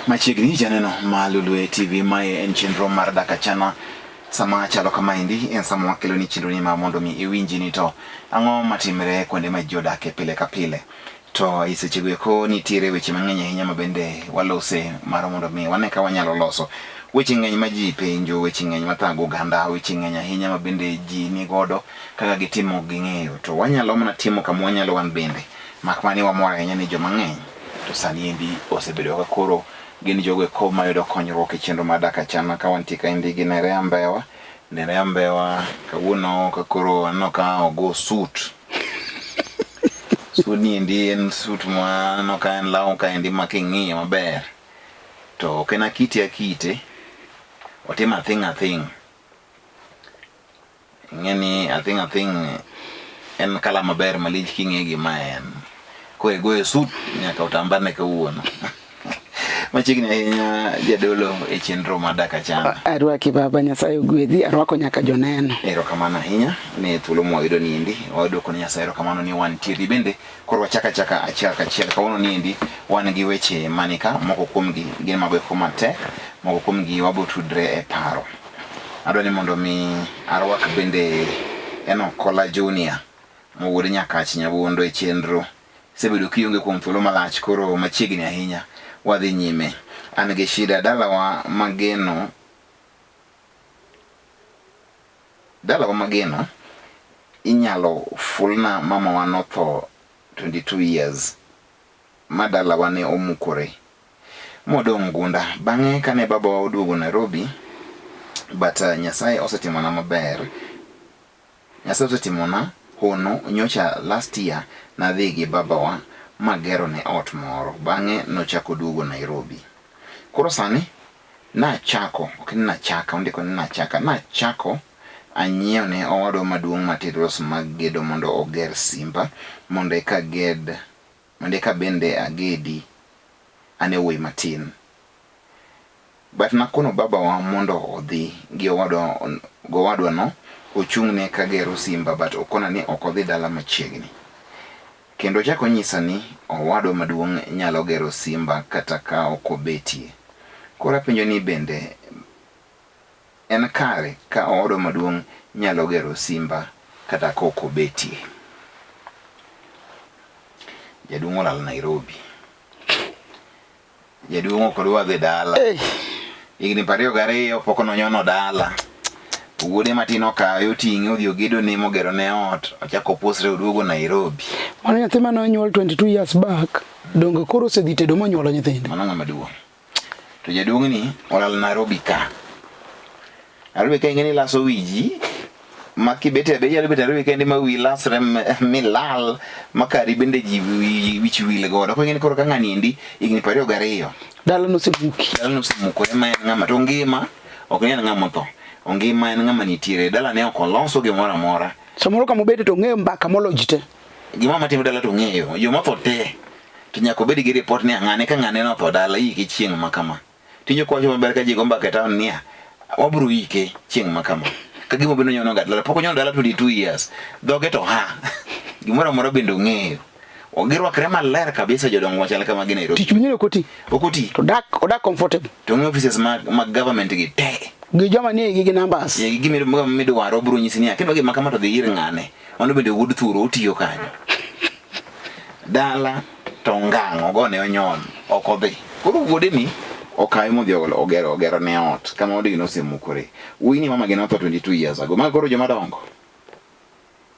Machiegni janeno ma Lolwe TV mae en chenro mar DAK ACHANA sama chalo kama indi en sama wakelo ni chenro ni ma mondo mi iwinji ni to ang'o matimre kuonde ma ji odakie pile ka pile. To isechego eko nitiere weche mang'eny ahinya ma bende walose mar mondo mi wane ka wanyalo loso weche ng'eny ma ji penjo, weche ng'eny ma thago oganda, weche ng'eny ahinya ma bende ji ni godo kaka gitimo ging'eyo. To wanyalo mana timo kama wanyalo wan bende mak mani wamor ahinya ni joma ng'eny to sani endi osebedo ka koro gin jogo eko mayudo konyruok e chenro mar DAK ACHANA ka wantie ka endi gi Nerea Mbewa kawuono ka koro aneno ka ogo sut sut ni endi en sut ma aneno ka en law ka endi ma king'iye maber to ok en akite otimo a thing ing'eni a thing en kala maber malich king'e gima en koro goyo sut nyaka otambane kawuono. Machiegni ahinya jadolo e chenro mar DAK ACHANA. Arwaki baba Nyasaye ogwedhi, arwako nyaka joneno. Erokamano ahinya ne thuolo mwayudo ni endi wadwoko ne Nyasaye erokamano ni wantiere bende koro wachaka achiel kawuono ni endi wan gi weche manika moko kuomgi gin mago eko matek, moko kuomgi wabo tudre e paro. Adwa ni mondo mi arwak bende Kola Junior mowuod Nyakach Nyabondo e chenro. Sebedo kionge kuom thuolo malach koro machiegni ahinya wadhi nyime. An gi shida dalawa mageno inyalo fulna mama wa notho 22 years ma dalawa ne omukore modong gunda bang'e kane baba wa oduogo Nairobi but Nyasaye osetimona maber. Nyasaye osetimona hono nyocha last year nadhi gi baba wa magero ne ot moro bang'e nochako duogo Nairobi. Koro sani nachako anyiewo ne owadwa maduong' materials mag gedo mondo oger simba mondo eka bende agedi ane wuoyi matin. But nakono baba wa mondo odhi gi owadwa no ochung'ne kagero simba but okona ni ok odhi dala machiegni. Kendo chako nyisa ni owadwa maduong' nyalo gero simba kata ka ok obetie. Koro apenjo ni bende en kare ka owadwa maduong' nyalo gero simba kata ka ok obetie. Jaduong' olal Nairobi. Jaduong' ok odwa dhi dala. Higni 22 pok nonyono dala. Wuode matin okayo ting'e odhi ogedo ne mogero ne ot ochako posre oduogo Nairobi. Mano nyathi mane onyuol 22 years back dongo koro osedhi tedo monyuolo nyithindo. Mano ng'ama duong'. To jaduong' ni olal Nairobi ka. Nairobi ka ing'eni laso wiji ma kibete be nyalo bet Nairobi kendi ma wi lasre milal makari bende ji wich wil godo. Ko ing'eni koro ka ng'ani endi higni 22 dala nosemuki. Dala nosemuko ema en ng'ama to ngima ok en ng'ama tho. Ongima en ng'ama nitiere dala ne ok oloso gimoro amora. Samoro ka mobede to ng'eyo mbaka moloji te. Gima matimo dala to ng'eyo joma tho te to nyaka obed gi report ni ng'ane ka ng'ane no tho dala yike chieng' makama. Tinyo kwacho maber ka ji go mbaka town niya wabro yike chieng' makama. Ka gimo bendo nyono dala pok onyono dala 22 years dhoge to ha gimoro amora bendo ng'eyo. Ogirwakre maler kabisa jodongo machal kama gi Nairobi. Tich mnyalo okoti to odak comfortable to ng'e offices mag government gi te gi joma ni gi numbers ye gi midwaro bro nyisi ni akendo gima kama to dhi ir ng'ane mondo bende wuod thuro otiyo kanyo dala to ng'ango gone onyon ok odhi. Koro wuode ni okayo modhi ogero ne ot kama odino osemukore. Wini mama gi notho 22 years ago ma koro joma dongo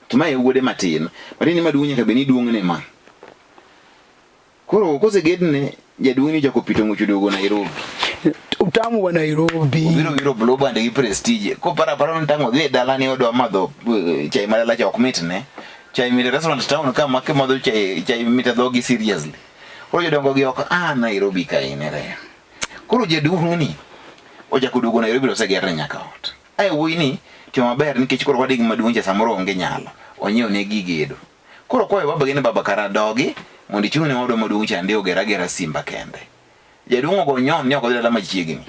to ma wuode matin maduong' nyaka be ni duong' ne ma. Koro kosegedne jaduong' ni jako pito mucho dogo Nairobi. Utamu wa Nairobi. Biro blow band gi prestige. Ko para ntango dhi dala ni odwa madho chai malala cha ok mitne. Chai mi restaurant town kama ke madho chai mita dhogi seriously. Koro jodongo gi ok Nairobi ka inere. Koro jaduong' ni ojako dogo Nairobi osegerne nyaka ot. Ai wuoyi ni timo maber nikech koro wadig maduong' cha samoro onge nyalo. Onyiew ne gigedo. Koro kwayo baba gene baba kara dogi mondo ichung' ne odo maduong' cha ndio gera simba kende. Jaduong go nyon nyoko dala machiegni.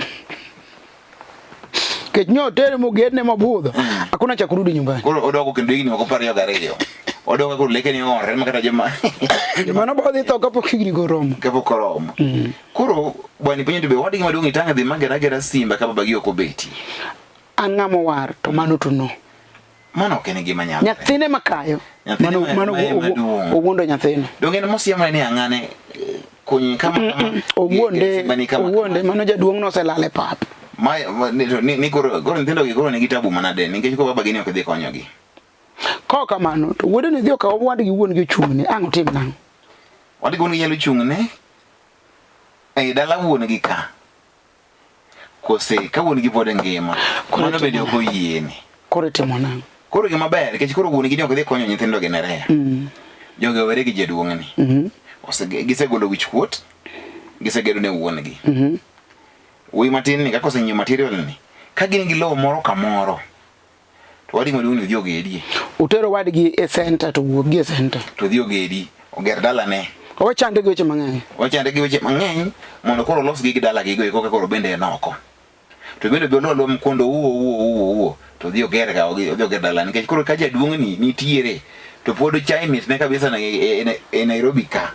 Kenyo tere mugedne mabudho. Hakuna cha kurudi nyumbani. Koro odogo kendo igni moko pariyo gariyo. Odogo koro leke ni ore makata joma. Mano bodhi to kapo kigni goromo. Kapo koromo. Koro bwani penyo to be wadi gima duong itanga dhi magera simba kapa bagi oko beti. An ng'amo war to mano to no. Mano kene gima nyalo. Nyathine makayo. Mano owuondo nyathine. Donge mo siema ni angane kunyi kama owuonde mano jaduong no selale pap. Ni koro nthindo gi koro ni kitabu manade nikech ko baba gini ok dhi konyogi. Ko kamano to wuode ne dhi ka wadgi wuon gi chung'ne ang' tim nang. Wadgi wuon gi yelo chung'ne ai dala wuon gi ka. Kose ka wuon gi pod ngima. Mano bende ok oyiene. Koro timo nang. Koro gima ber nikech koro wuon gi ok dhi konyo nyithindo gi nerea. Joge were gi jaduong' ni. Gisegolo wich kuot. Gisegedo ne wuon gi. Wi matin ni kako senyo material ni ka gin gi lowo moro kamoro to wadi moduong ni ogedi utero wadgi e center to wuok gi e center to dhi ogedi oger dala ne wachande gi weche mang'eny mondo koro los gi dala gi go koro bende enoko to bende be lo mkondo uo to dhi oger ga odhi oger dala nikech koro ka jaduong ni nitiere to pod chai mit ne kabisa na e Nairobi ka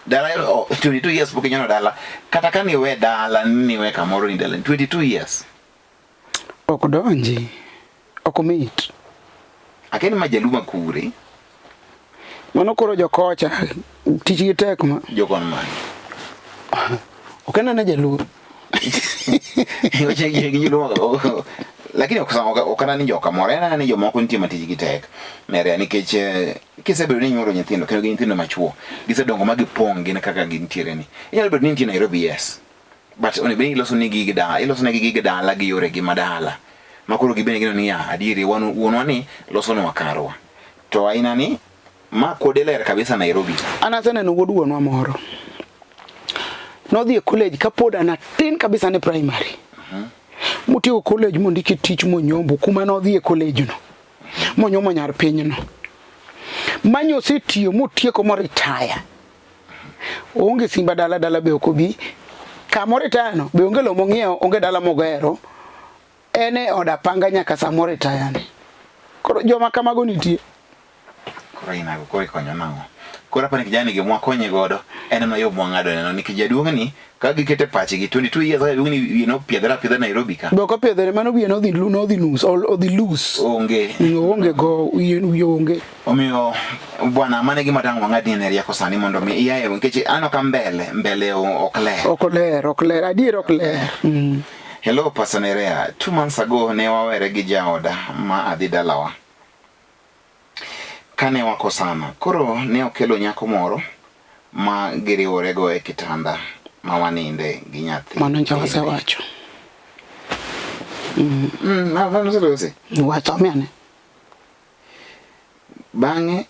dala 22 years porque nyono dala kata kani we dala ni we kamoro ni dala 22 years okudonji okumit akeni majaluma kure mano koro jokocha tich gi tek ma jokon man okena ne jalur oche gi luo lakini okana ni joka morena ni jomoko nitie matiji gi tek mere nikech kisebedo ni nyuolo nyithindo kendo gi nyithindo machuo gisedongo magipong gin kaka gintiere ni inyalo bedo ni nitie Nairobi yes but oni beni iloso ni gigi dala iloso ne gigi dala gi yore gi madala makoro gibene gino ni ya adieri wuonwa ni loso no wakarwa to aina ni ma kodeler kabisa Nairobi anasene no wuod wuonwa moro nodhi e college kapod ana tin kabisa ne primary mutiyo college mondiki tich monyombo kuma nodhi e college no monyomo nyar piny no manyo setiyo motieko mo retire onge simba dala be okobi kamo retire no be onge lo mong'iewo onge dala mogero ene oda panga nyaka samo retire ne koro joma kamago nitie koro ina ko ikonyo nango kora pani kijani gi mwakonye godo en no yo mwangado neno nikech jaduong ni ka gikete pachi gi 22 years jaduong ni no piedra Nairobi ka be ko piedre mano wiye no dhi nus odhi loose onge go wiye onge omiyo bwana mane gi matang wangadi ne riako sani mondo mi iyae nikech ano ka mbele okler adier okler Hello Pasanerea 2 months ago ne wawere gi jaoda ma adhi dalawa kane wakosana koro ne okelo nyako moro ma giriwore go e kitanda ma waninde gi nyathi mano nchawa wacho no se wacho miane bang'e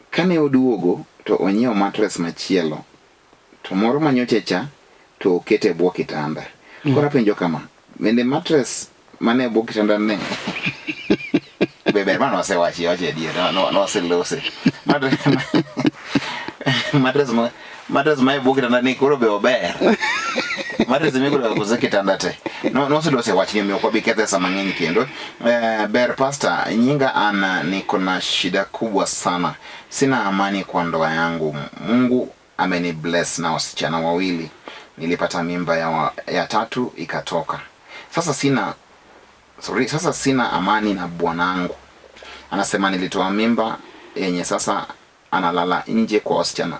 kane oduogo to onyiewo mattress machielo to moro manyochecha to okete bwo kitanda kora penjo kama bende mattress mane bwo kitanda ne bebe mano se wachi oje diera no se lose mattress mai bwo kitanda ni koro be ober mattress mi koro ko kitanda te no se lose wachi mi ko bi kethe sama ng'eny kendo ber pastor nyinga ana niko na shida kubwa sana sina amani kwa ndoa yangu Mungu ameni bless na wasichana wawili nilipata mimba ya 3 ikatoka sasa sina amani na bwanangu anasema nilitoa mimba yenye sasa analala nje kwa wasichana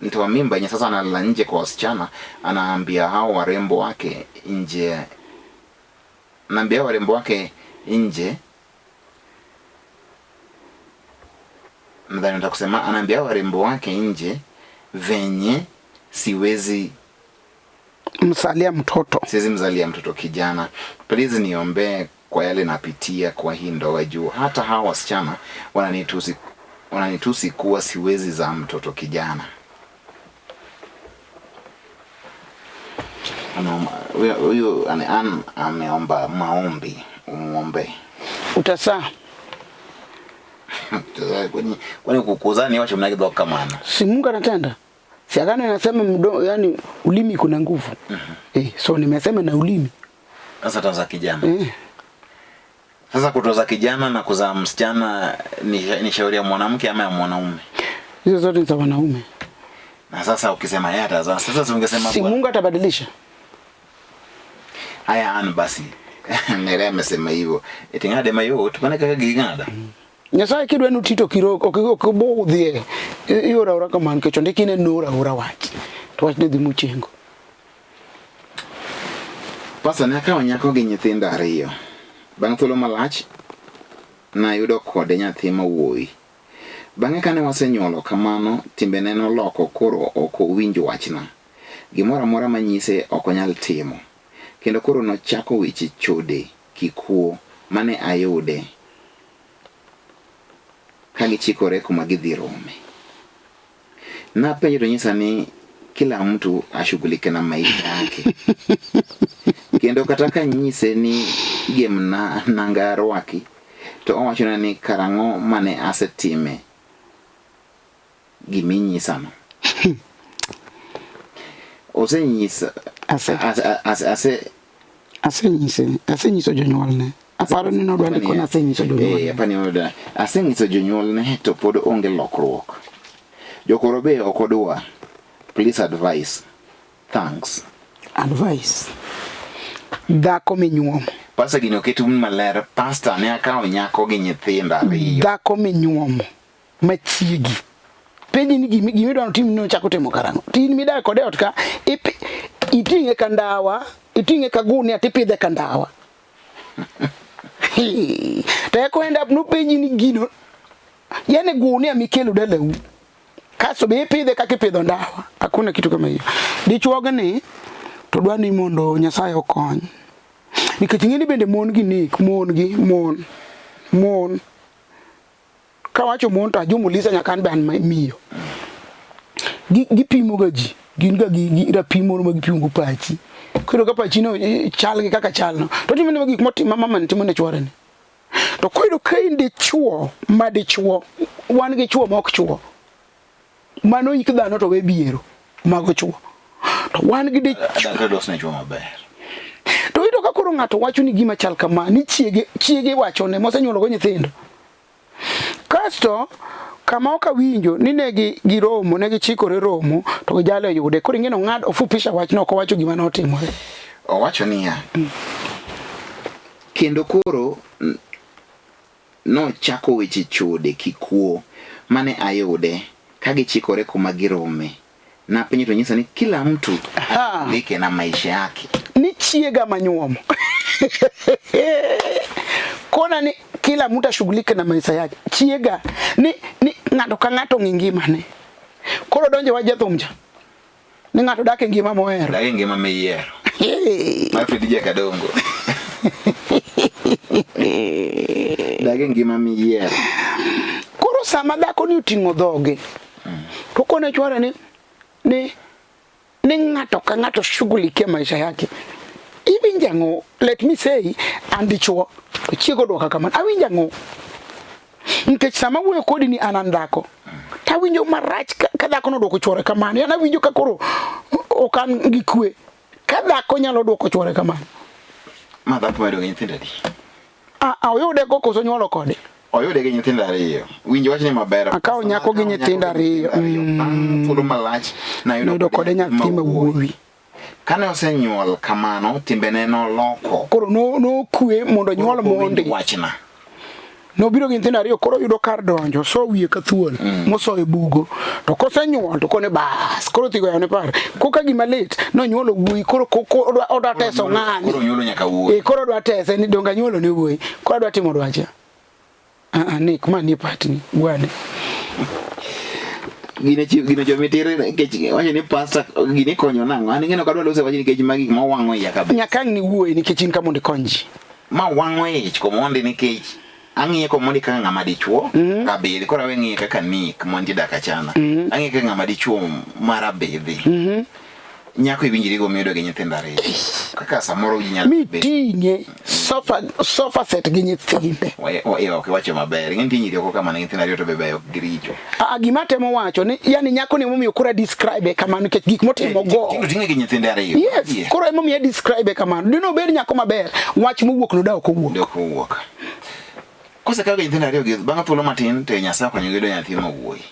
nilitoa mimba yenye sasa analala nje kwa wasichana anaambia hao warembo wake nje anaambia warembo wake nje nadhani nataka kusema anaambia warembo wake nje venye siwezi mzalia mtoto siwezi mzalia mtoto kijana please niombe kwa yale napitia kwa hii ndoa juu hata hawa wasichana wananitusi kuwa siwezi za mtoto kijana huyo ameomba maombi umuombe utasa kwani kukuzani wacho mnagidwa kamana si Mungu anatenda Siagana nasema yani ulimi kuna nguvu. So nimesema na ulimi. Sasa toza kijana. Sasa kutoza kijana na kuzaa msichana ni shauri ya mwanamke ama ya mwanaume? Hizo zote ni za wanaume. Na sasa ukisema yeye atazaa, sasa ungesema si Mungu atabadilisha. Haya basi. Nere amesema hivyo. Etingade mayo tupane kaka giganda. Nyasaye kidwe nutito kiroko okibodhie. Yora ora kaman kecho ndikine nura ora wach. To wach ne dhi muchengo. Pasa ne akawo nyako gi nyithindo ariyo. Bang' thuolo malach na yudo kode nyathi mawuoyi. Bang'e kane wasenyuolo kamano, timbe ne noloko koro ok owinjo wachna. Gimoro amora manyise ok onyal timo. Kendo koro nochako weche chode kikuo mane ayude ka gichikore kuma gidhi rome. Napenjo to nyisa ni kila mtu ashughulike na maisha yake. Kendo kataka nyise ni gemna nangaro waki to owachona ni karango mane asetime giminyisa no. Osenyisa asenyiso jonyuol ne. Aparo ni nodwa ni kona asenyiso jonyuol. Apani nodwa. Asenyiso jonyuol ne to pod onge lokruok. Jokoro be okodwa. Please advise. Thanks. Advice. Dhako minyuomo. Pasa gino ketu maler pastor ne akawo nyako gi nyithindo ariyo. Dhako minyuomo machiegi. Penji ni gimi dwano tim no chako timo karango. Tin midai kode ot ka itinge kandawa, itinge kaguni atipidhe kandawa. Teko end up no penji ni gino. Yane guni amikelo dalau. Kaso be ipidhe kaka ipidho ndawa. Hakuna kitu kama hiyo. Dichuoga ni to dwa ni mondo Nyasaye okony. Nikech ng'eni bende mon gi nik, mon. Kawacho mon to ajumulisa nyakan ban miyo. Gipimo ga ji, gin ga gi rapimo ma gipimo go pachi. Koro ka pachi no chal gi kaka chal no. To timene ma gik motimo mama ntimo ne chwore ne. To koido kainde chuo, madichuo, wan gi chuo ma ok chuo. Mano yik dhano to we biero mago chuo. To wan gi de dos ne chuo maber. To ido ka koro ng'ato wacho ni gima chal kama ni chiege wacho ne mosenyuolo go nyithindo. Kasto kama oka winjo ni ne giromo ne gichikore romo to gijalo yude koro ng'eno ng'ad ofupisha wach no ko wacho gima notimore. Owacho niya. Kendo koro no chako weche chode kikuo mane ayude ka gichikore kuma girome. Na penye to nyisa ni kila mtu ashughulike na maisha yake. Ni chiega manyuomo. Kona ni kila mtu ashughulike na maisha yake. Chiega ni ng'ato ka ng'ato ngima ne. Koro donje wajathumja. Ni ng'ato dake ngima moero. Dake ngima meyiero. Mafi DJ Kadongo. Dake ngima meyiero. Koro sama dhako ni uting'o dhoge. To kone chwore ni ng'ato ka ng'ato shughulike maisha yake. Iwinja ng'o, let me say, andichuo, to chiego dwaka kamano, awinja ng'o. Nikech sama wuoyo kodi ni an dhako, tawinjo marach ka dhako nodwoko chwore kamano. Yana winjo ka koro okan gi kwe. Ka dhako nyalo dwoko chwore kamano. Ma dhako medo gi nyithindo adi? Oyude go koso nyuolo kode. Oyude gi nyithindo ariyo. Winjo wach ni maber. Akawo nyako gi nyithindo ariyo. Thuolo malach na yudo kode nyathi mawuoyi. Kane osenyuol kamano timbene noloko. Koro no kwe mondo nyuol mondi. Wachna. Nobiro gi nyithindo ariyo koro yudo kar donjo so wiye ka thuol moso e bugo. To kosenyuol to kone bas. Koro tigo yane par. Koka gima lit no nyuolo wuoyi koro odwa teso ng'ani. Koro nyuolo nyaka wuoyi. Koro odwa tese ni donga nyuolo ne wuoyi. Koro odwa timo dwacha. Ni kuma ni patni bwane. Gine jomitire kech wacho ni pastor gine konyo nango. An ngeno kadwa lose wacho ni kech magi ma wang'o iya kabisa. Nyakang ni wuoyi nikech in kamondi konji. Ma wang'o ich komondi nikech ang'iye komondi kaka ng'ama dichuo kabedhi koro awe ng'iye kaka nik mondi dak achana. Ang'iye kaka ng'ama dichuo marabedhi. nyako ibinjiri go medo gi nyithindo ariyo kaka samoro ginyalo mitinge sofa set gi nyithinde ok wacho maber ng'enti nyiri oko kama nyithindo ariyo to bebeyo giricho gima temo wacho ni yani nyako ni momiyo kura describe kamano nikech gik motimo go tinge gi nyithinde ariyo yes kura momiyo describe kamano dino bed nyako maber wach mowuok no da ok owuok kose kaga nyithindo ariyo gi bang' thuolo matin to Nyasaye okonyo yudo nyathi ma wuoyi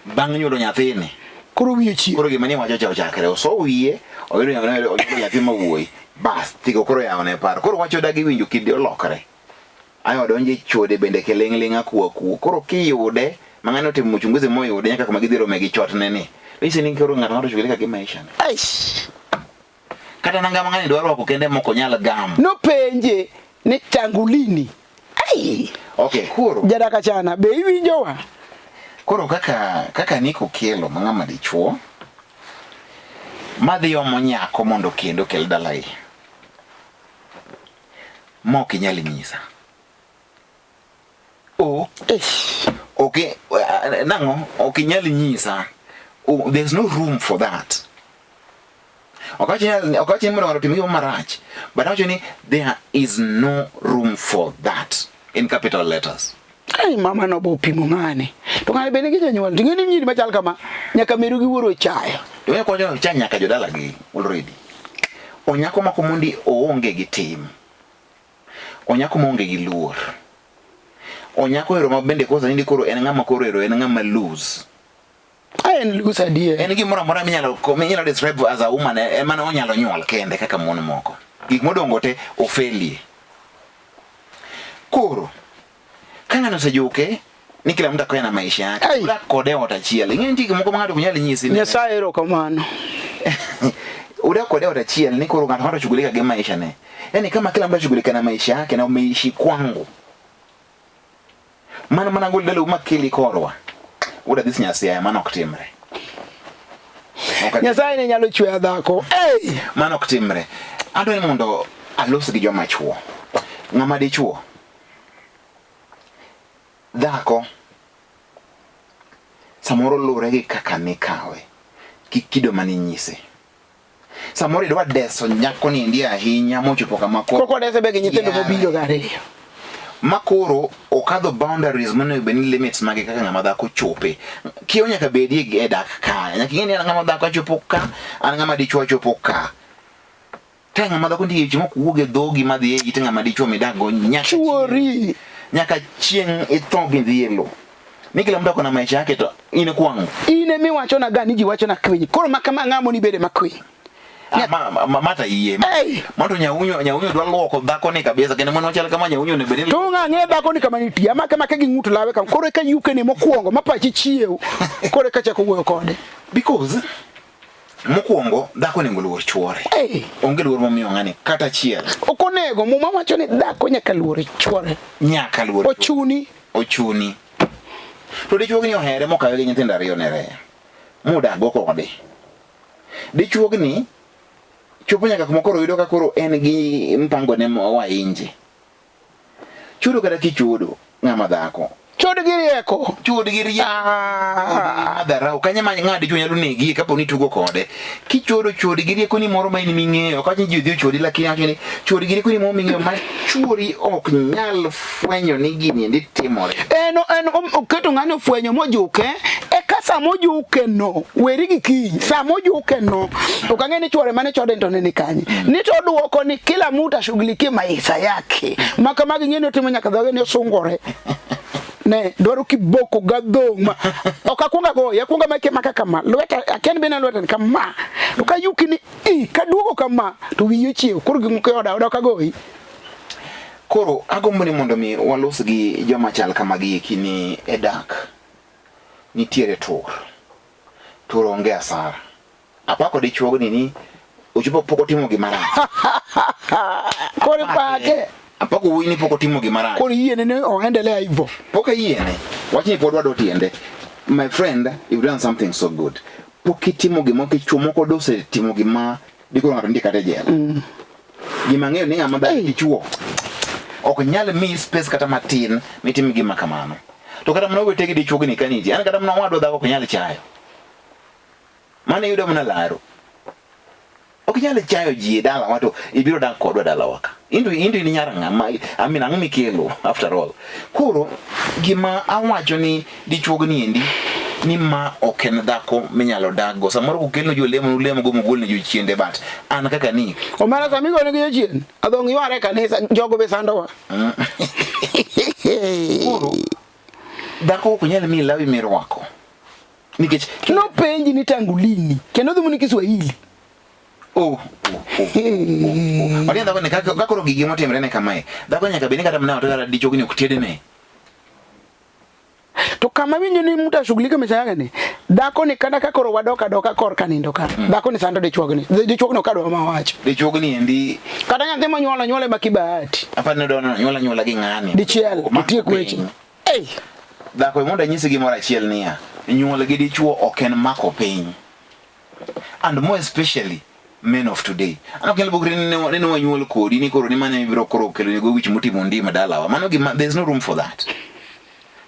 bang' nyuolo nyathini koro wiye chi koro gima ni wacho chakre so wiye oyudo nyathi ma wuoyi bas tigo koro yaone paro koro wacho dagi winjo kidi olokre ayo donje chode bende keling'ling' akuo koro kiyude mang'ano timo uchunguzi moyude nyaka kuma gidhiro megi chotne ni bisi ni koro ng'ato shughulika gi maisha kata nanga mang'ani dwaro wako kende moko nyal gam no penje ni tangulini okay koro DAK ACHANA be iwinjowa koro kaka niko kelo mang'ama dichuo madhi omo nyako mondo kendo kel dalai mok inyal nyisa okay nango ok inyal nyisa there's no room for that okachi moro timi marach but actually there is no room for that in capital letters ai mama no bo pimo ngane to ngane bene gi janyuol tingeni nyiri machal kama nyaka meru gi wuoro chayo to ne ko cha nyaka jodala gi already onyako mako mondi oonge gi tim onyako monge gi luor onyako ero mabende kosa nindi koro en ng'ama koro ero en ng'ama lose en lose adie en gimoro amora minyalo describe as a woman en mana onyalo nyuol kende kaka mon moko gik modongo te ofelie koro kang'ano sejuke ni kila mtu akoya na maisha yake ula kode watachiel ing'eni gik moko ng'ato kunyalo nyisi ni Nyasaye ero kamano ula kode watachiel ni koro ng'ato anashughulika gi maisha ne yani kama kila mtu anashughulika na maisha yake na umeishi kwangu mana ngol dalo makili korwa uda dhis Nyasaye mana ok timre Nyasaye ne nyalo chwe dhako mana ok timre adwani mondo alos gi joma chuo ng'ama dichuo dhako samoro lure gi kaka nikawe kido mani nyise samoro idwa deso nyako ni ndi ahinya mochopo kama koko dese be gi nyithindo mobiro gariyo makoro okadho boundaries mano be ni limits mage kaka ng'ama dhako chope kiyo nyaka bedie gi dak ka nyaka ng'eni an ng'ama dhako chopo ka an ng'ama dichuo chopo ka ta ng'ama dhako ndi chimo kuoge dhogi madhi e ite ng'ama dichuo midago nyaka chieng' ito gidhielo ni kila mtu akona maisha yake to ine kwangu ine mi wacho na gani ji wacho na kwinyi koro makama ng'amo ni bede makwi mata iye mato nyaunyo dwa luoko dhako ni kabisa kene mwana wachal kama nyaunyo ne bede to ng'e dhako ni kama nitie ama kama ke gi ng'ut lawe kam koro ka yuke ne mokwongo mapachi chiew koro ka chako wuoyo kode because mokwongo dhako ni nguluor chuore onge luor momiyo ng'ani kata chiel okonego muma wacho ni dhako nyaka luor chuore nyaka luor ochuni to dichuogni ohere mokawe gi nyithindo ariyo ne reya mudago kode dichuogni chopo nyaka kuma koro yudo ka koro en gi mpango ne wainje chudo kata kichudo ng'ama dhako chod gi rieko madharau kanya ma ng'adi chunya nyalo negi kapo ni tugo kode kichodo chodi gi rieko ni moro ma in ming'eyo ka ji dhi chodi lakini achoni chodi gi rieko ni moro ming'eyo ma churi ok nyal fwenyo ni gini ndi timore en oketo ng'ano fwenyo mojuke ka samojuke no weri gi kiny samojuke no ukang'e ni chwore mane chode to ne kanye ni to duoko ni kila mtu ashughulikie maisha yake maka magi ng'eni otimo nyaka dhoge ni osungore ne dwaro kiboko gadhong ma okakunga go yakunga make maka kama lweta aken bena lweta kama to kayuki ni kaduogo kama to wiyo chiew koro gimuke oda kagoi koro agombo ni mondo mi walos gi joma chal kama gi kini edak nitiere tur onge asara apako dichuogni ni ochupo poko timo gimara kore pake apako wini poko timo gimara kore yene ne oendelea hivyo poka yene wachini podwa do tiende my friend you've done something so good pokitimo gimo kichumo ko dose timo gima diko ngato ndika tejela gima ng'eyo ni ng'ama dhi kichuo ok nyal mi space kata matin mitim gima kamano to kata mno wetegi dichuogni kaniti an kata mno wado dhako ko nyal chayo mane yudo mna laro ok nyale chayo ji dala wato ibiro dak kodwa dala waka into ni nyaranga amina ngumi kelo after all koro gima awacho ni dichuog ni endi ni ma oken dako minyalo dago samoro ko kelno jo lemo go mogol ne jo chiende bat an kaka ni o mara samigo ne jo chien adong yare kanisa jogo be sandowa koro dako ko nyalo mi lawi mirwako nikech no penji ni tangu lini kendo dhumu ni Kiswahili Wali ndako ni kakoro gigi motimre ne kamae dako nyaka beni kata mnao to dichogni okutede ne to kama winjo ni mtu ashughulike maisha yake ni dako ni kada kakoro wadoka kor kanindo ka dako ni sando dichogni kadwa mawacho dichogni endi kata nyathi manyuola makibahati apa ne dono nyuola gi ngani dichiel tie kweche dako mondo nyisi gi mora chiel niya nyuola gi dichuo oken mako piny and more especially men of today anokelo bogre ne wanyuol kodi ni koro ni mane biro koro kelo ni go wich mutimo ndima dalawa mano gi there's no room for that.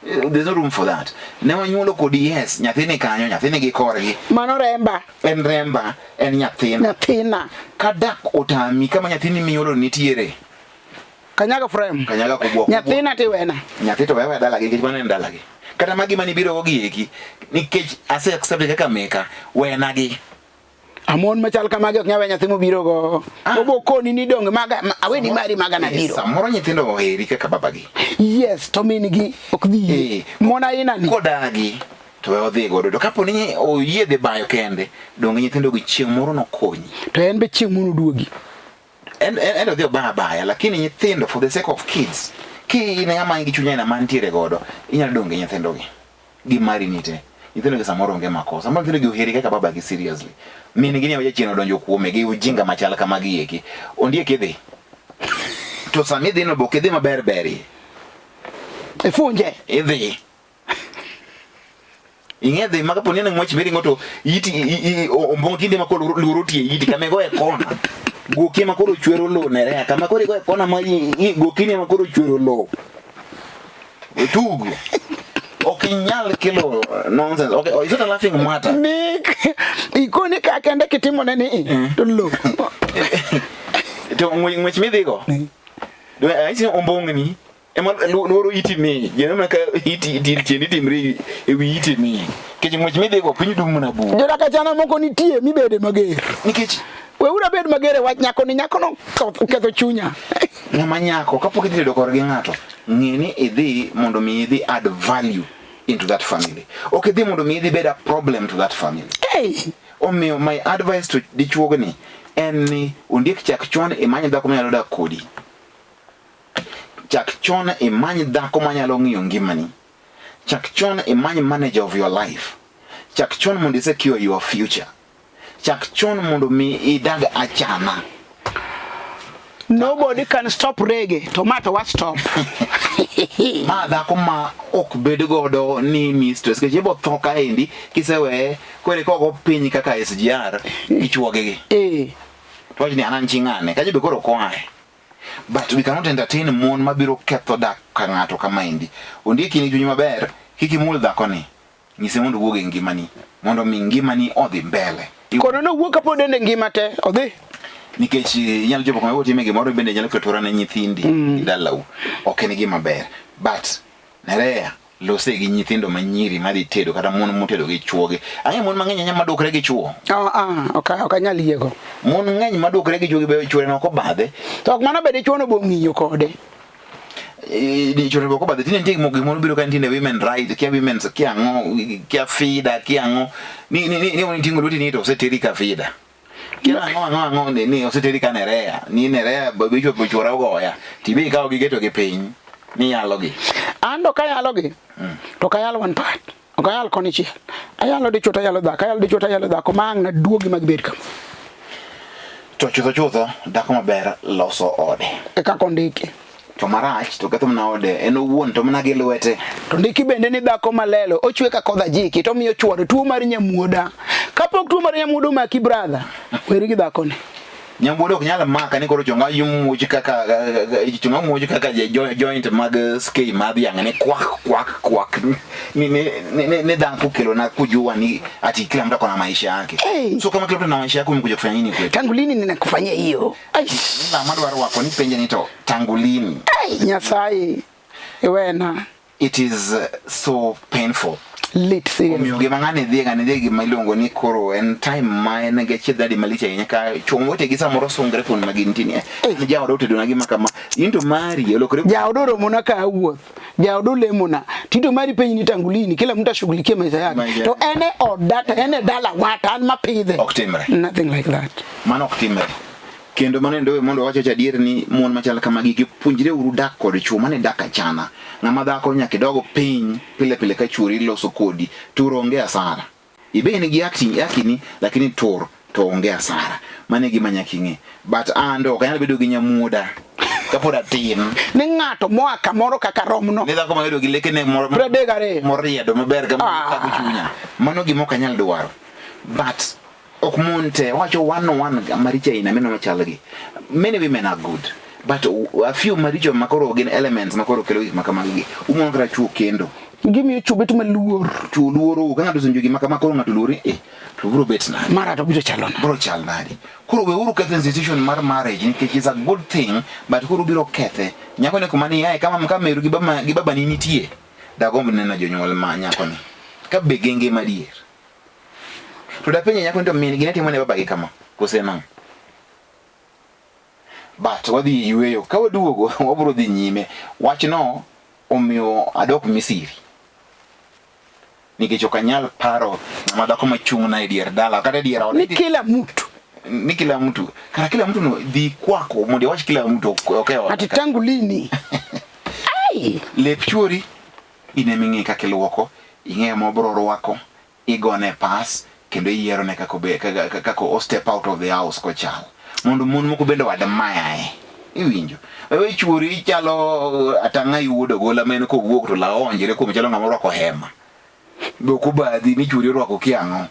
There's no room for that. Ne wanyuolo kodi yes, nyathini kanyo, nyathini gi korgi. Mano remba. En remba, en nyathina. Kadak otami kama nyathini miolo nitiere. Kanyaga frame. Kanyaga kubwa. Nyathina tiwena. Nyathito wewe dalagi nikech mano en dalagi. Kata magi mani biro gogi eki nikech ase accept kaka meka wena gi. Amon machal kamagi ok nyawe nyathi mobiro go. Obo koni ni dong maga aweni mari maga na biro. Samoro nyithindo oheri kaka babagi. Yes, to min gi ok dhi. Mona ina ni. Kodagi to odhi godo. To kapo ni oyiedhe bayo kende, dong nyithindo gi chieng' moro no konyi. To en be chieng' mono duogi. En odhi baya lakini nyithindo for the sake of kids. Ki ne ama ngi chunya na mantiere godo, inyalo donge nyithindo gi. Gi mari nite. Nyithindo gi samoro onge makosa. Samoro nyithindo gi oheri kaka babagi seriously. Mini gini waje chino donjo kuome gi ujinga machala kama gi eki ondiek idhi to sami dhi no boke dhi maberberi efunje idhi ingedhi maka ponene ng'wech beri ngoto yiti ombong kinde makolo luro tie yiti kama go e kona gokie makoro chwero lo nere kama koro go e kona ma gokini makoro chwero lo tugu okinyal kilo nonsense. Okay, is it a laughing matter? Nick, ikone ka kende kitimo neni to lo. To ngwech mi digo. Do I see ombong ni? Ema loro iti mi. Ye na ka iti timri e wi iti mi. Ke ngwech mi digo pinyu dum na bu. Jora ka chana moko nitie mi bede mager. Nikech we ura bed magere wach nyako ni nyako no ketho chunya. Ngama nyako kapok idhi dokor gi ngato. Ngeni idhi mondo mi idhi add value into that family. Okay, they mondo mi idhi bed a problem to that family. Hey, my advice to dichuogni en ni ondiek chak chon imany dhako manyalo dak kodi. Chak chon imany dhako manyalo ng'iyo ngimani. Chak chon imany manager of your life. Chak chon mondo secure your future. Chak chon mondo mi idag achana. Nobody can stop reggae, tomato what stop. Ma dhako ma ok bed godo ni mistress ke jebo thoka endi kisewe kwere kogo piny kaka SGR ichuoge gi to ni anan chingane ka jebe koro kwae but we cannot entertain mon mabiro ketho dak ka ngato kama endi ondiki ni junyi maber kiki mul dhako ni nyise mondo wuoge ngimani mondo mi ngimani odhi mbele kono no wuoka pod ende ngima te odhi nikech nyalo jopo kama wote mege moro bende nyalo ketora na nyithindi dalau ok ni gima ber but nerea lose gi nyithindo manyiri mari tedo kata mon motedo gi chuoge ang'e mon mang'eny nyama dokre gi chuo ok nyal yiego mon ng'eny madokre gi chuoge be chuore no ko badhe to ok mano bede chuo no bo ng'iyo kode di chuore ko badhe tinde ntik mogi mon biro kan tinde women right kia women kia ngo kia fida kia ngo ni oni tingo luti ni to seteri ka fida kila ngo ni oseteri ka nerea ni nerea bicho chuora goya tibi ka ogigeto gi piny ni yalogi ando ka yalogi to ka yalo one part ok ayal koni chi ayalo di chota yalo dhako ayalo di chota yalo dhako mang na duogi mag bed kam to chutho dhako maber loso ode e ka kondiki to marach to ketho mna ode en owuon to mna gi lwete to ndiki bende ni dhako malelo ochwe ka kodha jiki to miyo chuore tuo mar nyamuoda kapok tuo mar nyamuoda maki brother weri gi dhako ni nyambo dok nyala maka ni koro chonga yumu kaka chonga mu kaka joint mag skate madhi yang ne kwak ne dan kukelo na kujua ni ati kila mtu ana maisha yake. So kama kila mtu ana maisha yake umekuja kufanya nini kwetu? Tangu lini ninakufanyia hiyo? Na madwaro wako ni penje nito tangu lini? Nyasaye ewena. It is so painful. Lit serious. Omiyo mangane dhiega malongo ni koro en time ma ne ge chedadi malicha nyaka chomote gi samoro sungre kun magintini ni jawo dote dona gi makama into mari olokore jawo doro mona ka wuoth jawo do lemona tito mari penyi ni tangulini kila mtu ashughulikie maisha yake to ene odata ene dala wata an mapidhe nothing like that mano oktimre kendo mane ndowe mondo wacho chadier ni mon machal kama gi puonjire uru dak kod chuo mane dak achana ng'ama dhako nyaka dogo piny pile ka churi loso kodi turonge asara ibeni gi akini lakini to onge asara mane gima nyaking'e but ando kanyalo bedo gi nyamuda kapoda tin ni ng'ato moa kamoro kaka romno ni dhako mabedo gi lekene moriedo maber ka kuchunya mano gima ok anyal dwaro but okmonte wacho one maricha ina meno machalgi many women are good but a few maricho makoro gen elements makoro kelo gik makamagi umon kra chuo kendo gimi chubetu maluor chuo luoro kana to senjo gik makoro ng'ato luori to bro bet na mara to biro chalona bro chal nadi koro we uru kethe institution mar marriage nikech is a good thing but koro biro kethe nyako ne kumani yae kama mkameru gi baba ni nitie dagomb nena jonyuol ma nyako ni ka begenge madier to da penye nyako ndo min gineti mone baba gi kama kosena but wadi yueyo ka waduogo wabro dhi nyime wach no omiyo adok Misiri nikech okanyal paro madako machung na dier dala kata dier ni kila mtu kana kila mtu no dhi kwako mondo wach kila mtu okay ati tangu lini ai lepchuri ineming'i kakiluoko ing'e mobro rwako igone pass kendo yiero ne kako o step out of the house ko chal mondo mon moko bende wadamaye iwinjo wewe churi chalo atanga yudo gola men ko wuok to laonjere ko chalo ng'amoro ko hema boko badhi ni churi rwako kiango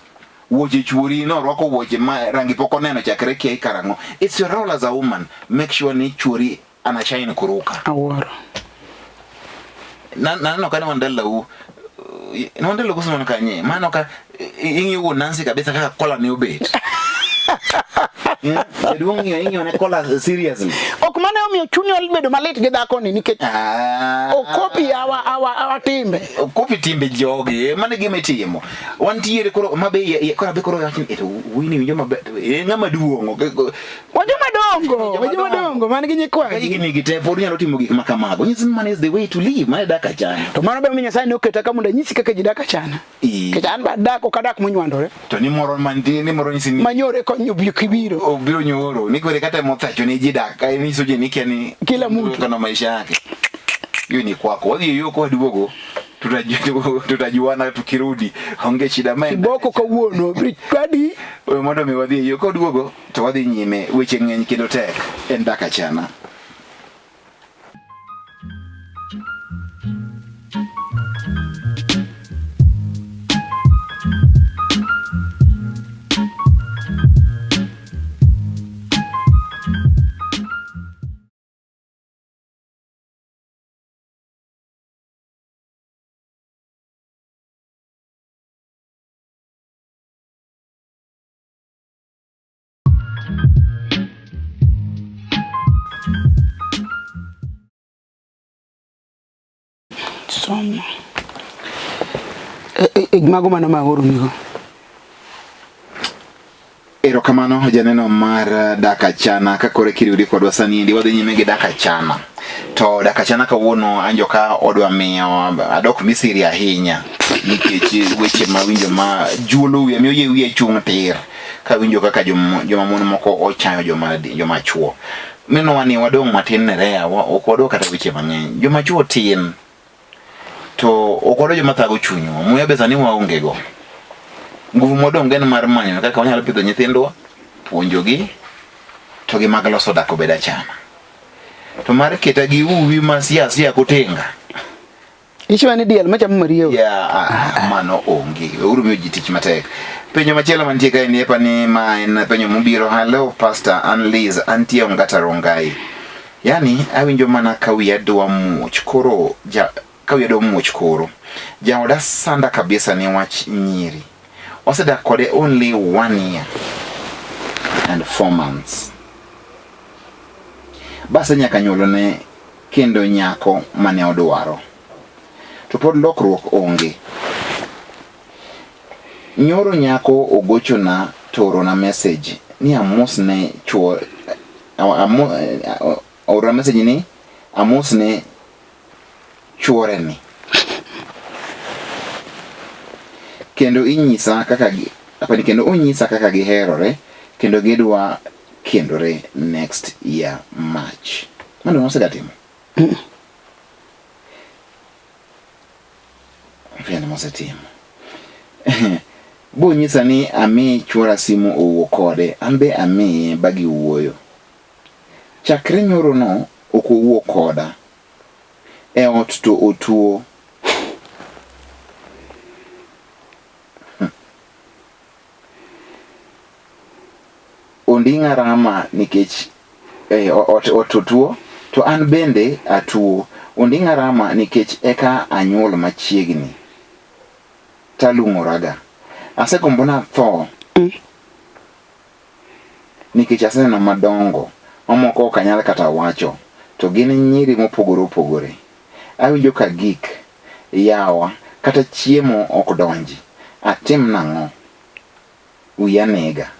woche churi no rwako woche ma rangi poko neno chakre kia karango. It's your role as a woman, make sure ni churi ana shine kuruka awara no kana wandala u no wandala kusema kanye maana ka ingi uo nansi kabisa kaka kola ni obet edwongi ingi one kola seriously okumane omiyo chunyo albedo malit gi dhako ni nikech okopi awa timbe okopi timbe jogi mane gime timo wantiere koro mabe kora be koro yachin eto wini winjo mabe ng'ama duongo wajo madongo man gi nyikwa gi ni gite pod nyalo timo gik makamago nyisi man is the way to live man dak achana to mano be Nyasaye ne oketa ka mondo nyisi kaka ji dak achana kecha ba dak okadak monywandore to ni moro mandi ni moro nyisi manyore konyo biro obiro nyoro ni kore kata mothacho ni ji dak ni soje ni keni kila mtu kana maisha yake hiyo ni kwako wadhi yuko waduogo tutajuana tukirudi onge shida mimi kiboko kawuono brikadi oyo mondo mi wadhi yuko duogo to wadhi nyime weche ng'eny kendo tek en dak achana. Soma mago mana maoro nigo erokamano janeno mar dak achana ka kore kiriudi kodwa sani ndi wadhi nyime gi dak achana to dak achana kawuono anjoka odwa miyo adok Misiri ahinya nikech weche mawinjo ma juolo wiye miyo wiye chung tir ka winjo kaka joma mon moko ochayo joma chuo mino wani wadong matin nerea ok wadok kata weche mang'eny joma chuo tin to okodo joma thago chunyo muya besa ni waonge go nguvu modong gen mar manyo kaka wanyalo pidho nyithindwa puonjogi to gi mag loso dak obed achana to mar keta gi uwi ma siasa kotenga Ichwa ni diel macha mariyo. Ya mano onge. Uru mi jitich matek. Penjo machielo mantie kae ni epa ni ma en penjo Mobiro. Hello Pastor Anliz antie ongata rongai. Yani awinjo mana kawiya dwa muoch koro kawiya dwa muoch koro. Jaoda sanda kabisa ni wach nyiri. Osedak kode only 1 year and 4 months. Basa nyaka nyuolone kendo nyako mane odwaro. To pod lokruok onge. Nyoro nyako ogochona toro na message ni amos ne chuo ora message ni amos ne chuore ni. Kendo inyisa kaka kendo onyisa kaka giherore kendo gidwa kendore next year March. Mano nosegatimo. Fiana mosetimo. Bo nyisa ni ami chuora simu owuok kode, ambe ami bagi wuoyo. Chakre nyoro no okowuok koda. E ot to otuo. Ondinga rama nikech ot otuo to an bende atuo. Ondinga rama nikech eka anyuol machiegni. Talungoraga. Asekombona tho. Nikech aseno madongo. Mamoko kanyal kata wacho. To gin nyiri mopogore. Awinjo ka gik yawa kata chiemo ok donji. Atim nang'o? Uya nega.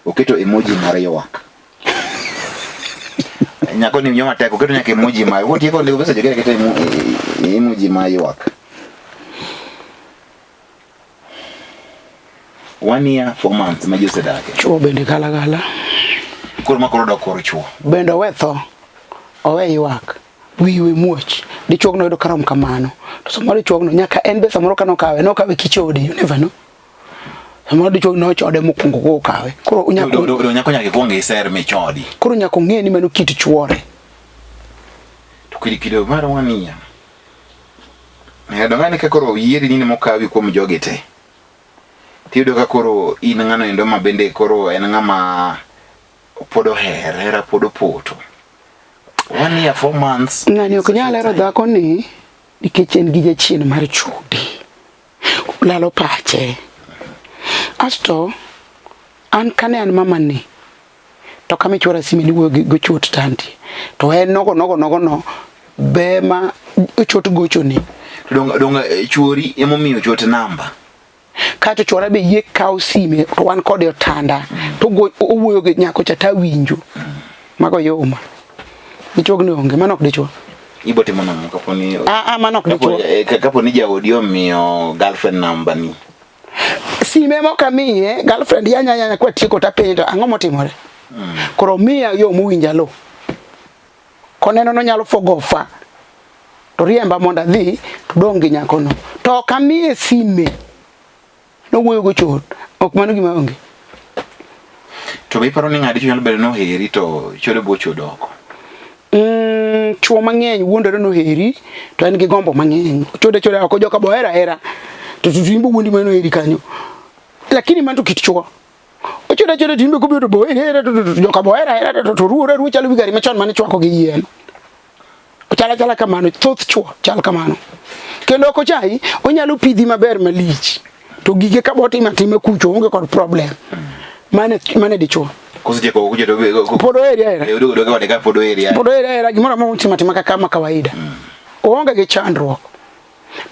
Oketo emoji mar ywak. Nyako ni mnyoma tek oketo nyaka emoji mar. Wotie ko lego pesa jogere kete emoji mar ywak. 1 year 4 months ma jose dake. Chuo bende gala. Koro makoro dok koro chuo. Bende wetho. Owe ywak. Wiwe muoch. Dichuog no yudo karom kamano. To samoro chuog no nyaka en be samoro nokawe kichodi, you never know. Samoro dichuog no chode mokungo go kawe. Koro nyako nyaka kuonge ser me chodi. Koro nyako ng'e ni mano kit chuore. To kido mar 1 year. Ne dongane ka koro yieri nini mokawi kuom joge te. Tiyudo ka koro in ng'ano endo ma bende koro en ng'ama podo hera podo poto. 1 year 4 months. Ng'ani ok nyal hero dhako ni nikech en gi jachien mar chudi. Lalo pache. Asto an kane an mama ni to kama chuora simi ni go chot tanti. To en nogo bema chot gocho ni. Donga chuori emomiyo chot namba. Kato chuora be yie kaw sime to wan kode otanda to owuoyo gi nyako cha ta winjo. Mago yoma. Dichuog ni onge manok dichuo. Ibote manamo kaponi manok dichuo. Kaponi jaodi omiyo girlfriend namba ni. Sime moka miye girlfriend yanya kwa tieko ta penjo ang'o motimore. Koro miya yo muwinja lo. Koneno no nyalo fogofa. To riemba monda dhi to dongi nyako no. To kamiye sime. No wuoyo go chot. Ok mano gima onge. To be paro ni ng'adi chunyal bedo no heri to chode bocho doko. Chuo mang'eny wuondore no heri to en gi gombo mang'eny. Chode ok joka bohera. To timbo wuondi mano heri kanyo. Lakini manto kit chuo. Chode timbo ko bedo bohera to joka bohera to ruore chalo bigari machon mane chwako gi yien. Chala kamano thoth chuo chal kamano. Kendo ko chai onyalo pidhi maber malich. To gige ka botime kucho onge kod problem. Mane dichuo. Kusije ko kuje to podo area. Udogo wade ka podo area. Podo area gimoro ma tima kama kawaida. Onge ge chandruok.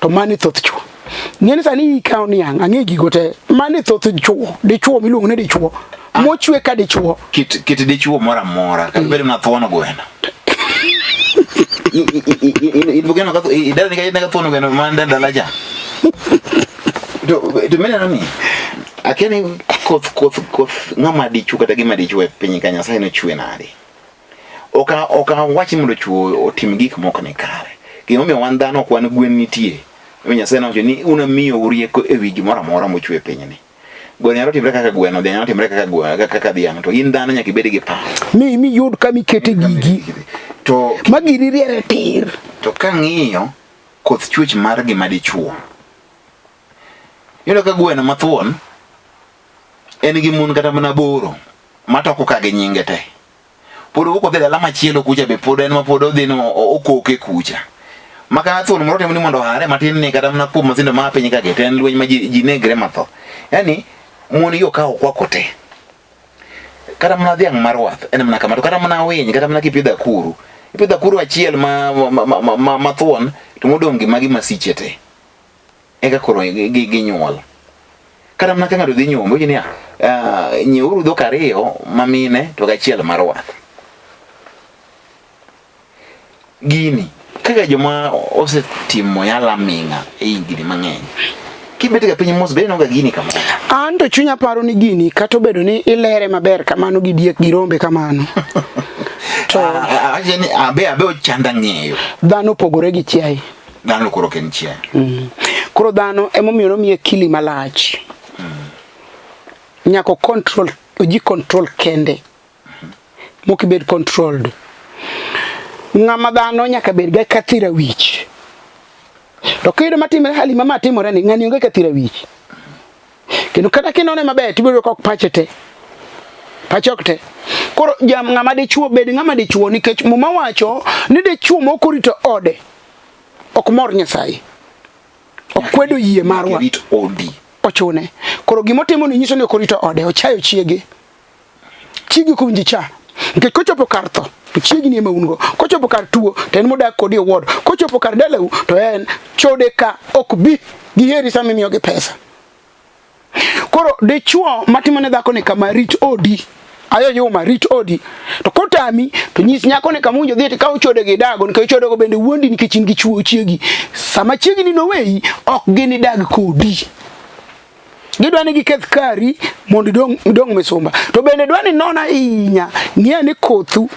To mane thoth chuo. Ng'eni sani ikaw ni ang'e gigo te. Mane thoth chuo. Dichuo miluongo ne dichuo. Mochwe ka dichuo. Kit dichuo mora mora. Ka bedo na thono gweno. Ibugeno ka idara ni ka thono gweno manda dalaja. Do mena nani? Akeni koth ng'ama dichu kata gima dichu e piny ka Nyasaye no chwe nade. Oka wachi mondo chuo otim gik moko ne kare. Gima omiyo wan dhano ok wan gwen nitie. Nyasaye nowacho ni unamiyo urieko ewi gimoro amora mochwe e piny ni. Gweno nyalo timre kaka gweno, dhiang' nyalo timre kaka dhiang', to in dhano nyaka ibed gi paro. Mi yud kama ikete gigi. To magiri riere tir. To kang'iyo koth chuech mar gima dichuo. Yudo ka gweno mathuon en gi mun kata mana boro matoko ka gi nyinge te. Pod owuok odhi dala machielo kucha be pod en ma pod odhi no okoke kucha. Maka thuon moro temo ni mondo hare matin ni kata mana kuom masindo ma piny ka get en lweny ma ji negre matho. Yani mon yo ka okwako te. Kata mana dhiang' mar wath en mana kama to kata mana winy kata mana kipidho akuru. Ipidho akuru achiel ma thuon to modong' gi magi masiche te. Eka koro gi nyuol. Kata mana ka ng'ato dhi nyombo ji niya nyieuru dhok ariyo mamine to gachiel mar wath. Gini kaka joma osetimo yala minga higni mang'eny. Kibet ga piny mos be no ga gini kamano. An to chunya paro ni gini kata obedo ni ilere maber kamano gi diek gi rombe kamano. To ajeni abe ochanda ng'eyo. Dhano pogore gi chiaye. Dhano koro ken chiaye. Koro dhano emomiyo nomiye kili malach. Nyako control kende. Mokibed controlled. Ng'ama dhano nyaka bed ga kathira wich. To kiyudo matimre hali mama timore ni ng'ani onge kathira wich. Kendo kata kinone maber tibiro kok pachete. Pachokte. Koro ng'ama dichuo bed ng'ama dichuo nikech muma wacho ni dichuo mokorito ode. Ok mor Nyasaye. Okwedo yie marwa. Ochune. Koro gimotimo ni nyiso ni okorito ode, ochayo chiege. Chiege kunji cha. Nikech kochopo kar tho to chiegi ni ema ungo. Kochopo kar tuo to en modak kodi owuodo. Kochopo kar dalau to en chode ka ok bi giheri sama imiyogi pesa. Koro dichuo matimo ne dhako ni kama rit odi. Ayo yuma rit odi. To kotami to nyis nyako ni kama unjo dhieti ka uchode gi dago nikech uchode go bende wuondi nikech in gi chuo chiegi. Sama chiegi ni noweyi ok gini dag kodi. Gidwani giketh kari mondo dong misumba. To bende dwani nona inya ng'e ni kothu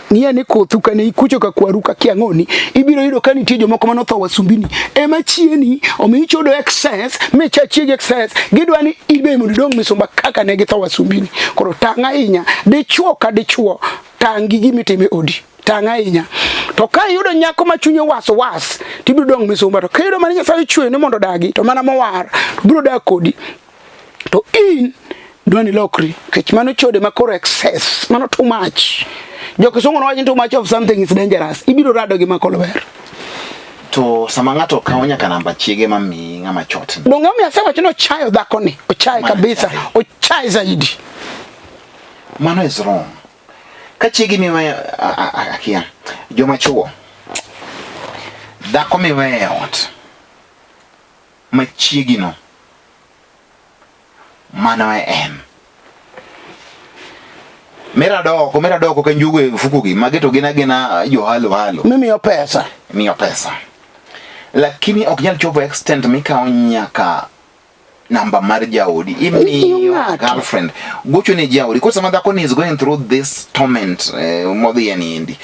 kane ikucho ka kwaru ka kiang'oni ibiro yudo ka nitie jomoko manotho wasumbini ema chieni omi chodo excess me chachiege excess gidwani ibe mondo dong misumba kaka ne githo wasumbini. Koro tanga inya dichuo ka dichuo tangi gimitime odi. Tanga inya. To ka yudo nyako ma chunye was tibiro dong misumba. To ka yudo mani Nyasaye chwe ni mondo dagi to mana mowar to biro dag kodi. To in dwani lokri kech mano chode makoro excess mano too much. Jokisongo no wajin too much of something is dangerous. Ibiro rado gi makolo ber. To sama ng'ato kawo nyaka namba chiege mami ng'ama chot. Donga mi asewa chino chayo dhako ni. Ochaye kabisa. Ochaye zaidi. Mano is wrong. Ka chiegi miwe akia joma chuo. Dhako miwe ot. Ma chiegi no. Mano en. Mera doko ka njugu e fukugi mageto gina halo. Miyo pesa. Lakini ok nyal chopo extent mika nyaka namba mar jaodi. Imi girlfriend. Gocho ne jaodi. Kwa sama dhako is going through this torment modhi yani indi.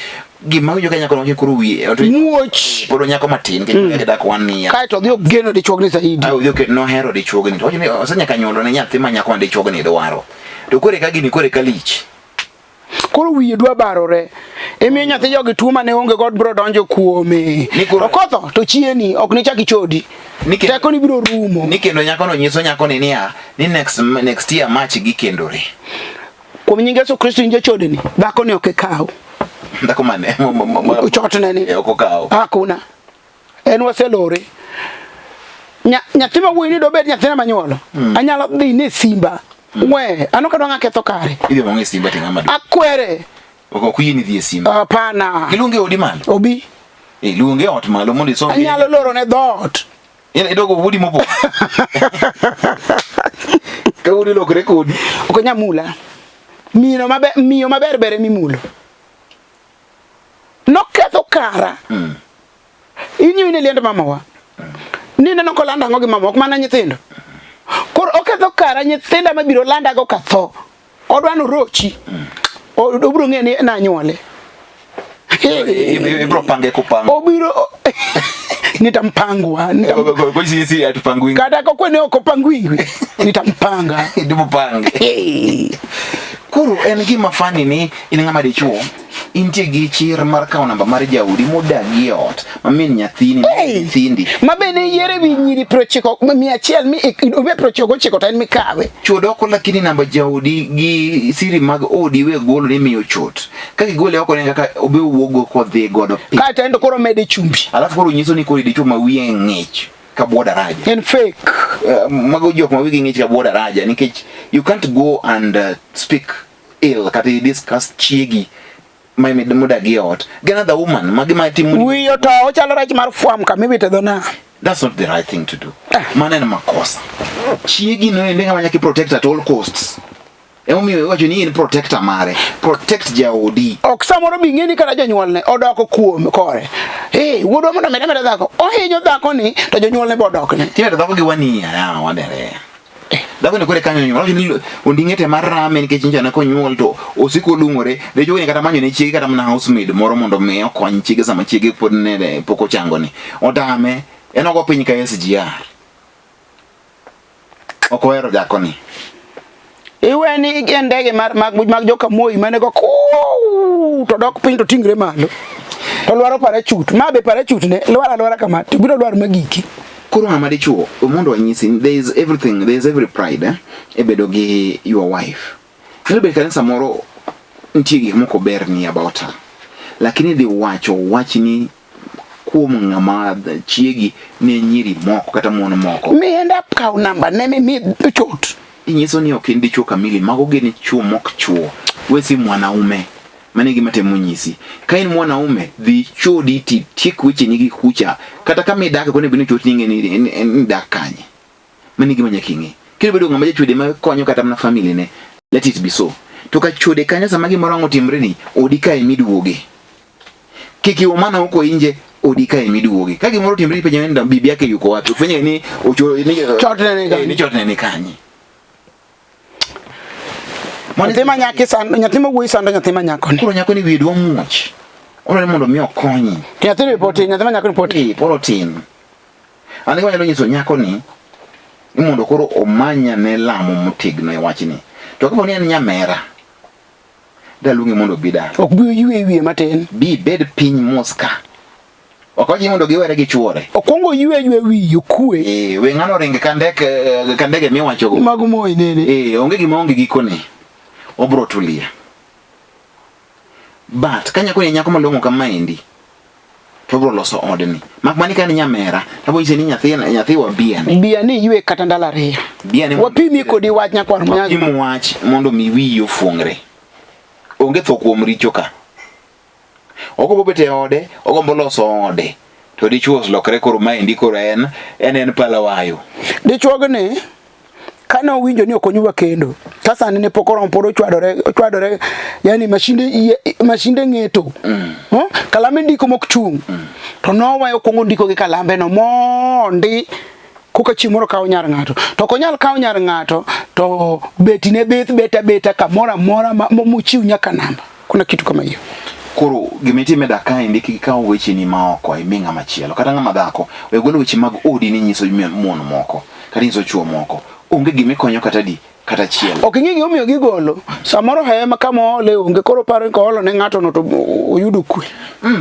Gima ujo kanya kono kuru wi muoch podo nyako matin ke dak 1 year kai to dio geno de chogni zaidi ai dio ke no hero de chogni to ni osanya kanyolo ne nyathi ma nyako de chogni dwaro to kore ka gini kore ka lich koro wi dwa barore emi nyathi jogi tuo mane onge god bro donjo kuome to kotho to chieni ok ni chaki chodi teko ni biro rumo ni kendo nyako no nyiso nyako ni niya ni next year match gikendore kuom nyinge Yesu Kristo inje chodeni dhako ni okekaw ndako mane uchot nani okokao hakuna en waselore nyathima wuoyi ni dobed nyathina manyuolo anyalo dhi ne simba we anoka donga ketho kare idhi monge simba tinga akwere okuyini dhi simba hapana ilunge odi malo obi ilunge ot malo mondo iso anyalo loro ne dot ina idogo wudi mopo ka wudi lokre kodi okonyamula miyo maber bere mimulo no ketho kara inyo ine liendo mamawa nina no kolanda ngogi mama ok mana nyithindo koro oketho kara nyithinda mabiro landa go katho odwano rochi obiro ng'e ni na nyuole ibro pange kupanga obiro nitampangwa kwa sisi atupangwi kada kwa kwene okopangwi nitampanga ndimupange Koro en gima fani ni in ng'ama dichuo intie gi chir mar kawo namba mar jaudi modagi ot mamin nyathini nyithindi mabene yiere wi nyiri 90 mi obe 99 to en mikawe chodoko lakini namba jaudi gi siri mag odi we golo ni miyo chot ka gigole oko ne kaka obe wuogo kodhi godo ka tendo koro mede chumbi alafu koro nyiso ni koro dichuo ma wiye ng'ich ka buoda raja en fake mago jok ma wigi ng'ich ka buoda raja nikech you can't go and speak ill kata discuss chiegi my modagi ot get another woman magima timu we yo to ochalo rach mar fuam ka mibite dona. That's not the right thing to do. Mana na makosa chiegi no ende ngama nyaki protect at all costs emi wacho ni in protector mare protect jaodi ok samoro bingeni kana jonyuol ne odoko kuom kore wuodwa mondo mede dhako ohinyo dhako ni to jonyuol ne bodok ne tiyo dhako gi wania wadere dhako ni kore kanyo nyuol ni ondingete mar rame nikech njana ko nyuol to osiko lungore de jogo ni kata manyo ne chiege kata mana housemaid moro mondo me okony chiege sama chiege pod ne poko chango ni odame enogo piny ka SGR okoero dhako ni iweni ndege mag joka moi mane go to dok piny to tingre malo to lwaro parachute mabe parachute ne lwara kama to biro lwar magiki koro ng'ama dichuo mondo anyisi there is every pride e bedo gi your wife nyalo bedo kanisa moro nitie gik moko ber ni about her lakini di wachni kuom ng'ama chiegi ne nyiri moko kata mon moko mi end up kaw namba ne mi chot inyiso ni ok ndichuo kamili mago gene chuo mok chuo we si mwanaume mane gima temo nyisi ka in mwanaume dhi chodi tik weche nigi kucha kata kama idake kone bino chot ninge ni dak kanye mane gima nyakingi kile bedo ng'ama chode ma konyo kata na family ne let it be so to ka chode kanya sama gimoro ngotimre ni odika e miduoge kiki umana huko inje odika e miduoge ka gimoro timre penye nda bibi yake yuko wapi fanya ni chotne ni kanye Nyathima nyaki sando nyathima wuoi sando nyathima nyako ni kuro nyako ni widwa muoch ora mondo mi okonyi nyathima poti nyathima nyako ni poti porotin ane wanyalo nyiso nyako ni mondo koro omanya ne lamo motegno e wachni to kapo ni en nyamera dalungi mondo bida ok bi yue wiye matin bi bed piny moska okoji mondo giwere gi chuore okongo yue wiye kue we ngano ringe kandege mi wacho go mago moi nene onge gima onge gikone obro tulia but kanya ko nyako malongo kama indi to bro loso odni mak mani kan nyamera tabo ise ni nyathi wa bia ni yue kata ndala re bia ni wapimi kodi wach nyakwar munyago imu wach mondo mi wiyo fungre onge tho kuom richo ka ogo bete ode ogombo loso ode to dichuo lokre koro maendi koro en palawayo dichuogne kana winjo ni okonyuwa kendo sasa nene pokoro mporo chwadore yani mashinde ngeto kalame ndiko mok chung to no wayo kongo ndiko gi kalambe no mondi kuka chimoro kawo nyar ngato to konyal kawo nyar ngato to betine beta kamora muchiu nyaka namba kuna kitu kama hiyo koro gimitime daka indiki kawo weche ni maoko e minga machielo kata ngama dhako we golo weche mag odi ni nyiso mon moko kata nyiso chuo moko onge gimikonyo kata chielo ok ngi omiyo gigolo samoro hema kama ole onge koro paro ko olo ne ngato no to oyudo kwe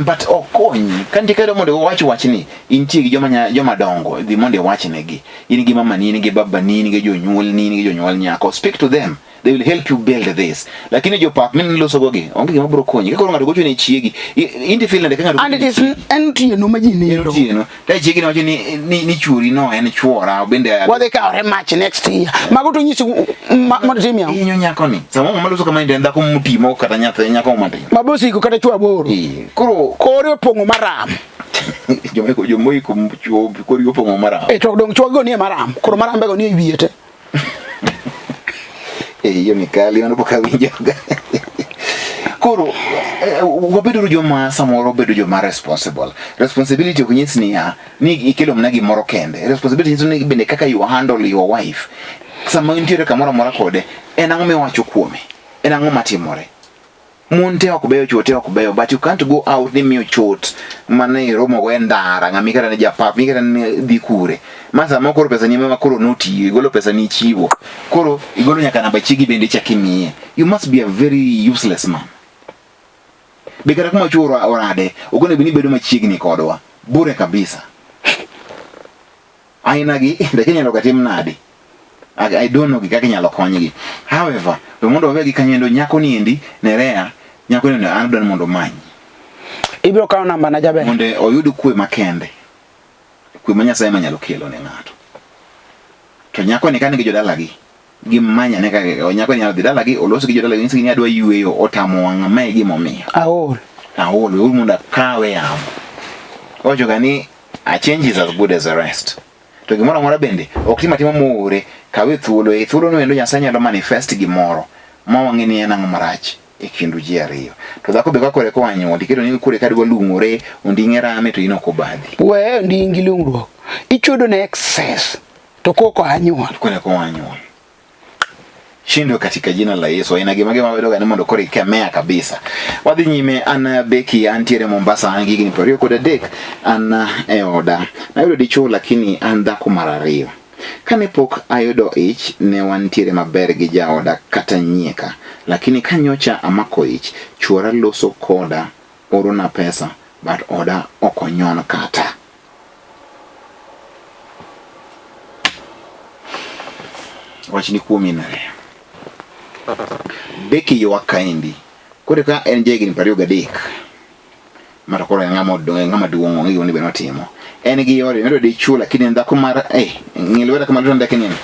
but okonyi kanti kado mondo wachni intie gi joma dongo dhi mondo wachnegi in gi mama ni in gi baba ni in gi jonyuol nyako speak to them they will help you build this lakini jo pap min loso gogi onge gima bro konyi ka ngato gocho ne chiegi indi feel na ka ngato and it is entry no majini no ta chiegi no wacho ni churi no en chuora bende what they call rematch next year mago to nyisi motimia inyo nyako ni samo maloso kama inde ndako mutimo kata nyako matin mabosi ko kata chwa boro koro pongo maram jomoi ko chuo koro pongo maram to dong chwa go ni maram koro marambe go ni wiete yo ni kali ono poka winjoga koro wabedo joma samoro bedo joma responsibility kunyisi ni ikelo mnagi moro kende responsibility ni bende kaka you handle your wife sama intiere kamoro mora kode en ang'o miwacho kuome en ang'o matimore munte okubeyo chote okubeyo but you can't go out ni miyo chot mane romo go endara ngami kata ne japap mi kata ne dhi kure Masa mokoro pesa ni mama koro noti igolo pesa ni chiwo. Koro igolo nyaka namba chigi bende chakimiye. You must be a very useless man. Bikara kuma churo orade, ogone bini bedo machiegni kodwa. Bure kabisa. Aina gi lakini nyalo katim nadi. I don't know kaka nyalo konygi. However, we mondo wegi kanyendo nyako ni endi nerea, nyako ni anodon mondo manyi. Ibiro kawo namba na jaber. Monde oyudu kwe makende. Kwe Nyasaye manyalo kelo ne ng'ato. To nyako ni kane gi jodalagi. Gimanya ne kaka nyako ni nyalo dhi dalagi, oloso gi jodalagi nisi ni adwa yueyo otamo wanga mae gimomiyo. Aol. We mondo kawe yamo. Ojo gani a change is as good as the rest. To gimoro amora bende ok timatima moore kawe thuolo no endo Nyasaye nyalo manifest gimoro ma wang'e ni en ang'o marach e kindu ji ariyo. To dhako be kakore ko anyuondi kendo ni kure kadwa lung'ore onding'e rame to inoko badhi. We ndingi lung'ruok. Ichodo na excess. To koko anyuol. Kone ko anyuol. Shindo katika jina la Yesu. Ina gima wedo gani mondo kore kemea kabisa. Wadhi nyime ana Beki antiere Mombasa angigi ni pario koda dek ana eoda. Na yudo dichuo lakini anda kumarario. Kane pok ayudo ich ne wantiere maber gi jaoda kata nyieka. Lakini kanyocha amako ich chuora loso koda oro na pesa but oda okonyon kata. Wachini kuominare. Beki yo kaindi. Kore ka en jegni pario gadek. Mara kore ngama duongo ngi woni beno timo. En gi yore medo de chula kini ndako mar ngilwera kama ndo ndake nini.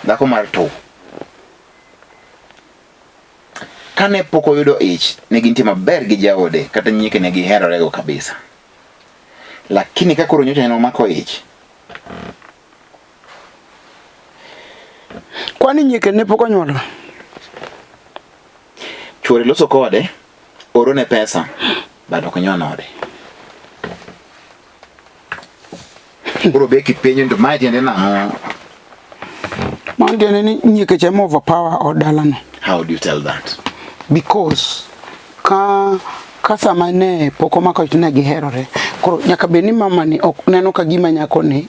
Ndako mar to. Kane poko yudo ich ne gintie maber gi jaode kata nyike ne giherore go kabisa. Lakini ka koro nyocha eno mako ich. Kwani nyike ne poko nyuolo? Chuore loso kode, oro ne pesa, bado konyonode. Kuro Beki penjo ndo mai tiende nang'o? Mantiende ni nyike chemo overpower odalano. How do you tell that? Because ka sama ne poko mako itne giherore koro nyaka be ni mama ni ok neno ka gima nyako ni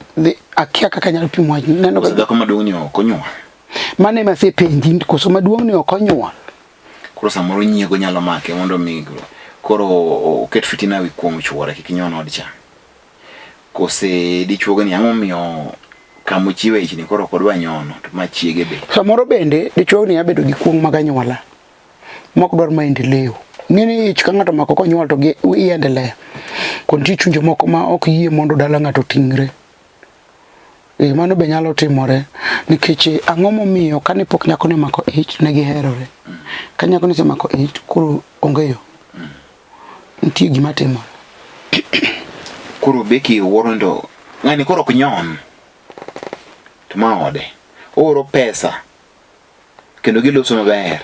akia kaka nyalo pimo neno ka dhako maduong' ni ok onyuol. Mane ma se penji koso maduong' ni ok onyuol. Koro samoro nyiego nyalo make mondo migro. Koro oket fitina wi kuom chuore kik nyon odcha. Kose dichuogo ni ang'o miyo kamochiwe ich ni koro kodwa nyono to machiege be. Samoro bende dichuogo ni abedo gi kuong maganyuola. Mok dwar maendeleo. Ng'eni ich ka ng'ato mako konyuol to iendelea. Konti chunje moko ma ok yie mondo dala ng'ato tingre. Mano be nyalo timore nikech ang'o momiyo kane pok nyako ne mako ich ne giherore. Ka nyako ne se mako ich koro ongeyo. Nitie gima timore. Koro Beki worondo ng'ani koro ok nyon. To ma ode. Oro pesa. Kendo giloso maber.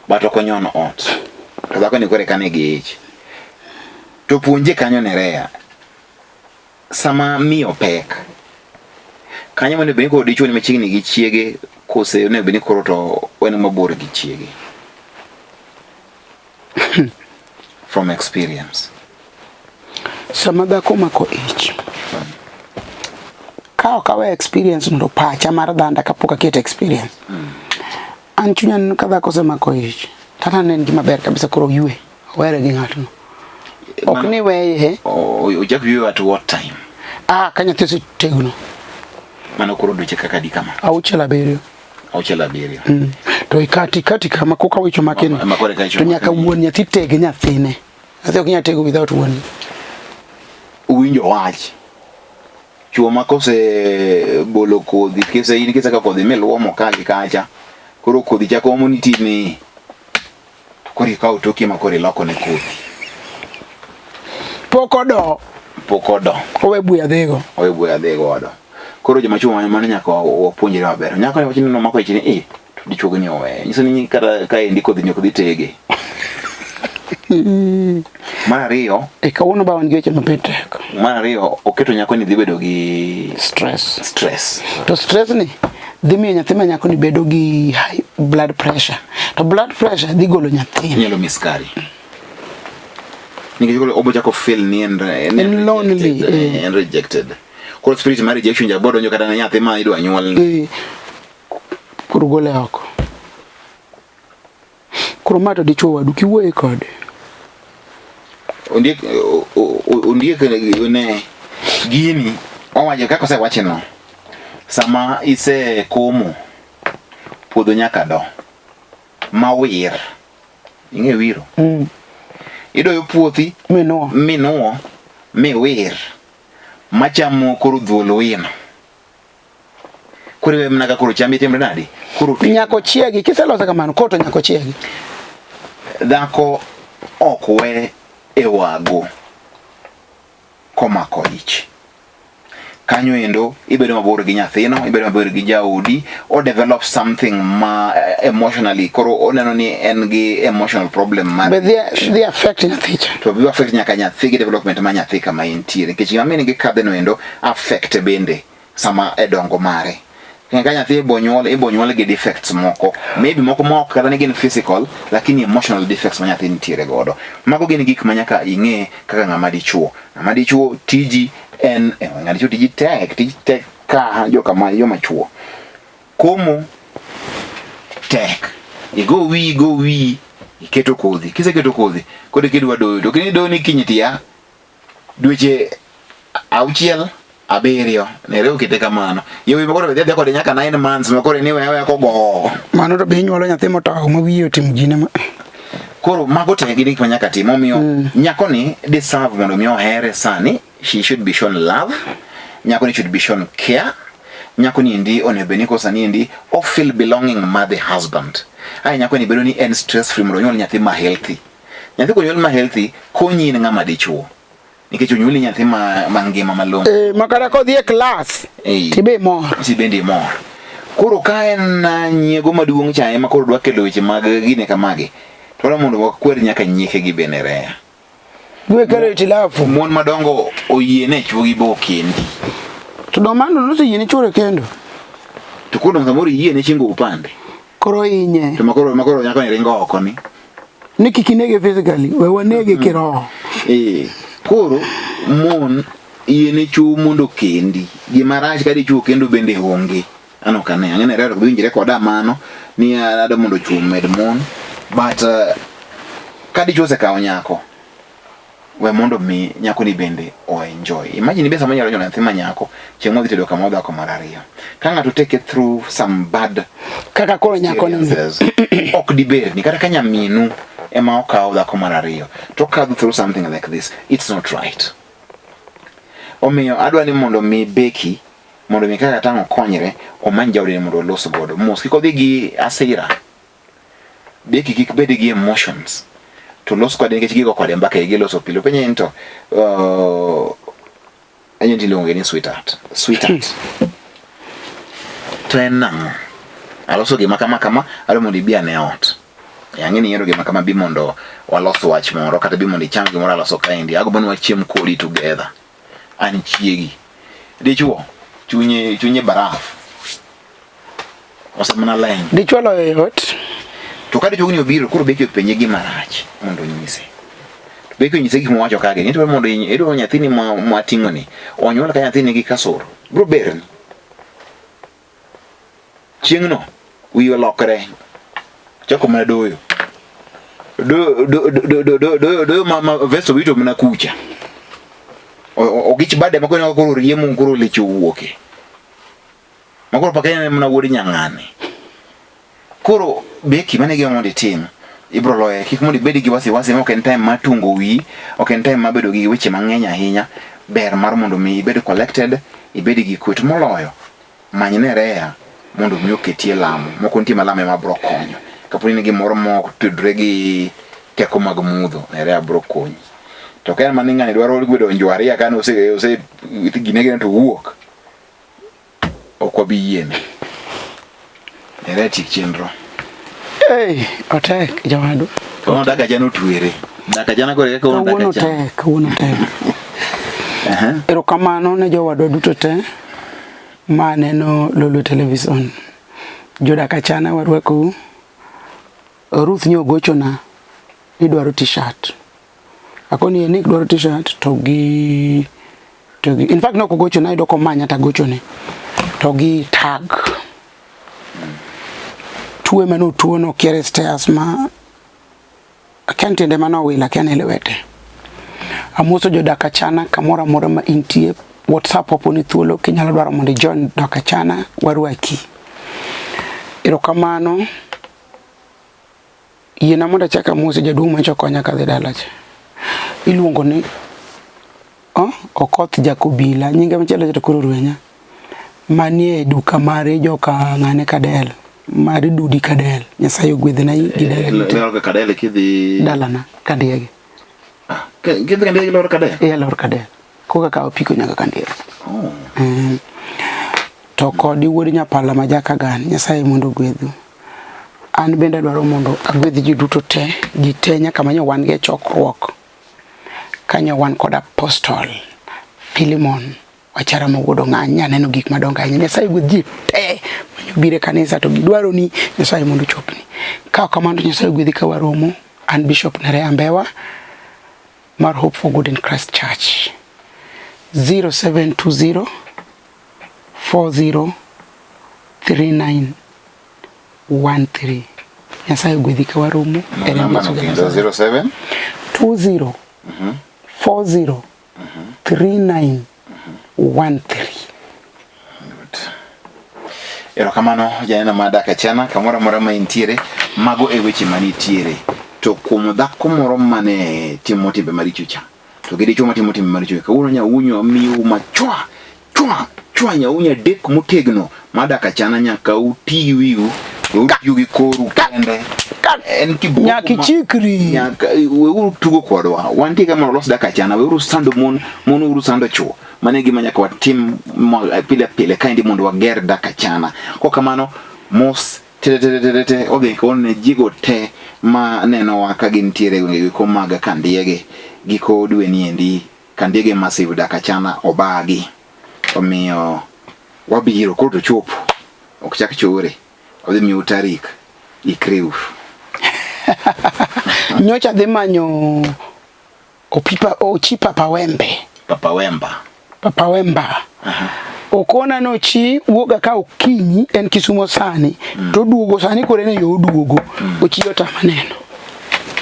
Bato konyon ot. To dhako ni kore kane gi ich. To puonje kanyo nerea. Sama miyo pek. Kanyo mane beni koro dichuo ni machiegni gi chiege kose ne beni koro to wene mabor gi chiege. From experience. Sama dhako mako ich. Ka okawe experience ndo pacha mar dhanda kapok aket experience. An chunya neno ka dhako se mako ich. Tata nen gima ber kabisa koro yue. Were gi ng'atno. Ok ni weye. Ojak yue at what time? Kanyathi se tegno. Mano koro duche kaka di kama. Auchiel abiriyo. To ikati kama koka wicho makini. To nyaka wuon nyathi tege nyathine. Nyathi ok nyalo tego without wuon. Uwinjo wach. Chuo makose bolo kodhi kise in kisa ka kodhi meluomo kagi kacha. Koro kodhi chako omoni tini. Koro ikaw toki makoro iloko ne kodhi. Pokodo. Owe buya dhego odo. Koro joma chuo mane nyaka wapuonjre maber. Nyako ne wachini no mako ichini to dichuogo ni owe. Nyiso ni kata ka endi kodhi nyok dhi tege. Mar ariyo kawuono ba wan gi weche mapetek. Mar ariyo oketo nyako ni dhi bedo gi stress. To stress ni dhi miyo nyathi ma nyako ni bedo gi high blood pressure. To blood pressure dhi golo nyathi. Nyalo miskari. Nikech obo chako feel ni en lonely and rejected. Koro spirit mar rejection jabodo nyo kata na nyathi ma idwa nyuol. Koro gole oko. Koro mato dichuo wadu kiwuoye kode. Ondiek ne gini owacho kaka osewache no. Sama ise komo puodho nyaka do mawir. Ing'e wiro? Idoyo puothi minuo miwir machamo koro dhuol wino. Koro mna ka koro chambi timre nadi? Koro nyako chiegi kiselosa kamano koto nyako chiegi. Dhako ok we e wago komako ich. Kanyo endo ibedo mabor gi nyathino, ibedo mabor gi jaodi, or develop something emotionally. Koro oneno ni en gi emotional problem mar. But they affect nyathi. To bi affect nyaka nyathi gi development ma nyathi kama intiere. Nikech amini gi kadhe no endo affect bende sama edongo mare. Ka nyathi ibonyuol gi defects moko, maybe moko kata ne gin physical, lakini emotional defects ma nyathi nitiere godo. Mago gin gik ma nyaka ing'e kaka ng'ama dichuo. Ng'ama dichuo tiji en ng'ama dichuo tiji tek ka joka ma yo machuo. Komo tek. Go wi iketo kodhi. Kiseketo kodhi, kod kidwa doyo. To kini doyo ni kinyitia dweche 6 7 ne reo kite kamano. Yewi makoro dhia kode nyaka 9 months makoro ni wewe kogo. Mano to be nyuolo nyathi motaw ma wiye otim gine ma. Koro mago te gini kwa nyaka timo miyo nyako ni deserve mondo miyo here sani. She should be shown love. Nyako ni should be shown care. Nyako ni ndi onebeni ko sani ndi or feel belonging ma the husband. Ai nyako ni bedo ni en stress free mondo nyuol nyathi ma healthy. Nyathi ko nyuol ma healthy konyi ni ng'ama dichuo. Nikech onyuoli nyathi mangima malong'o. Makara ko dhie class. Tibe mor. Tibendi mor. Koro ka en nyiego maduong' cha ema koro dwa kelo weche mag gine kamagi. Toro mondo wakwer nyaka nyieke gi benerea. Dwe kero itilafu. Mon madongo oyiene chuogi bo kendi. To domando no se yiene chore kendo. To koro samoro yiene chingo upande. Koro inye. To makoro nyaka ni ringo oko ni. Niki kinege physically, we wanege kiroho. Koro mon yiene chuo mondo kendi. Gima rach ka dichuo kendo bende onge. Ano kane ang'ene rero winjire koda mano ni ado mondo chuo med mon. But ka dichuo se kawo nyako we mondo mi nyako ni bende o enjoy. Imagine be sama nyalo nyona nyathi ma nyako chieng' modhi tedo kama odhako mar ariyo. Ka ng'ato take it through some bad kaka koro nyako ni ok diber ni kata ka nyaminu ema okawo dhako mar ariyo to kadho through something like this, it's not right. Omiyo adwa ni mondo mi Beki mondo mi kaka tango konyre omany jaodi mondo los godo mos kiko dhi gi asira. Beki kik bed gi emotions to los kode nikech gigo kode mbaka gi loso pilo penye into anyo ndilonge ni sweetheart to en nang'o aloso gima kama alo mondo ibia ne ot yang'eni yero gima kama bi mondo walos wach moro kata bi mondo icham gimoro aloso kaendi ago bonu wachiem kodi together an chiegi dichuo chunye baraf osamana leny dichuo lo yot. To ka dichuo ni obiro koro Beki penye gima rach mondo nyise. Beki nyise gik mowacho kage ni to mondo edo nyathini mwating'o ni onyuol ka nyathini gi kasoro bro berni chieng' no wiyo lokre chako mana doyo mama vesto wito mana kucha ogich bade makone koro riemo koro lecho wuoke makoro pakene mana wuodi nyang'ane. Koro Beki mane gi mondo itim ibro loye kik mondo ibed gi wasiwasi ok en time matungo wi ok en time mabedo gi weche mang'eny ahinya. Ber mar mondo mi ibed collected ibed gi kwet moloyo manyne rea mondo mi oketie lamo moko nitie malamo ma bro konyo kaponi ni gimoro moko tudre gi teko mag mudho rea bro konyi. To ka man ng'ani dwaro gwedo njwaria kan ose ginege to wuok okwabi yiene ere tik chenro. Otek jawadu. Ono DAK ACHANA otwere. DAK ACHANA kore kaka ono DAK ACHANA. Kawuono tek. Erokamano ne jowadwa duto te maneno Lolwe Television. Jo DAK ACHANA warwakou. Ruth nyo gochona ni dwaro t-shirt. Akoni ni dwaro t-shirt to gi to in fact no ko gocho na ido ko manya ta gocho ne to gi tag tuwe mano tuwo no kiere stairs ma akentende mano wila kene lewete amuso jo DAK ACHANA kamora mora ma intie WhatsApp opo ni thuolo kinyalo dwaro mondo join DAK ACHANA warwaki erokamano yena mondo chaka muso jaduong' mancho konya kadhi dalache iluongo ni Okoth Jakobila nyinge machelo to koro ruenya manie duka mare joka ngane Kadel mari dudi Kadel Nyasaye gwedhna gi lor Kadel kidhi dalana Kandege kidhi Kandege lor Kadel lor Kadel koka ka opiko nyaka Kandege to kodi wuodi nyapala ma jaka gan Nyasaye mondo gwedhu an bende dwaro mondo agwedh ji duto te ji te nyaka manyo wan ge chokruok kanyo wan kod apostol Philemon wachara mawuodo ng'anya neno gik madongo ahinya Nyasaye gwedh ji te manyo bire kanisa to gidwaro ni Nyasaye mondo chopni ka kamando Nyasaye gwedhi ka waromo an Bishop Nerea Mbewa mar Hope for Good in Christ Church 0720 40 3913 Nyasaye gwedhi ka waromo 07 20 40 3913 erokamano janena ma DAK ACHANA kamora mora ma intiere mago e weche manitiere to kuom dhako moro mane timo timbe maricho cha to gidicho matimo timbe maricho kawuono nyawunyo miu machwa chwa nyawunya dek motegno ma DAK ACHANA nyaka uti wiu yugi koru kende en kibuku nyaki chikri nyaka weuru tugo kodwa wanti kama los DAK ACHANA weuru sando mon uru sando chuo mane gima nyaka watim pile kaindi mondo wager DAK ACHANA kwa kamano mos tete odhi kone jigo te ma neno waka gintiere ko maga Kandege giko dwe niendi Kandege massive DAK ACHANA obagi omiyo wabiro koto chopo okchak chore odhi miu tarik ikreu nyocha dhi manyo ochi Papa Wemba okona no chi wuoga ka okinyi en Kisumo sani to duogo sani kore ne yo duogo ochiyo ta maneno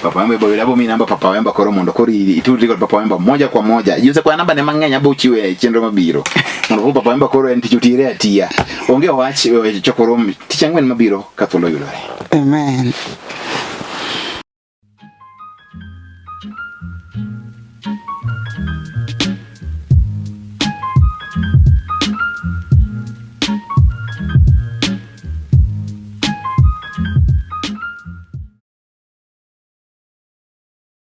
Papa Wemba boyo labo mi namba Papa Wemba koro mondo kori itudi kod Papa Wemba moja kwa moja yuse kwa namba ne mang'eny abo chiwe chenro mabiro mondo Papa Wemba koro en tichutire atia onge wach chokoro tichangwen mabiro ka thuolo yudore amen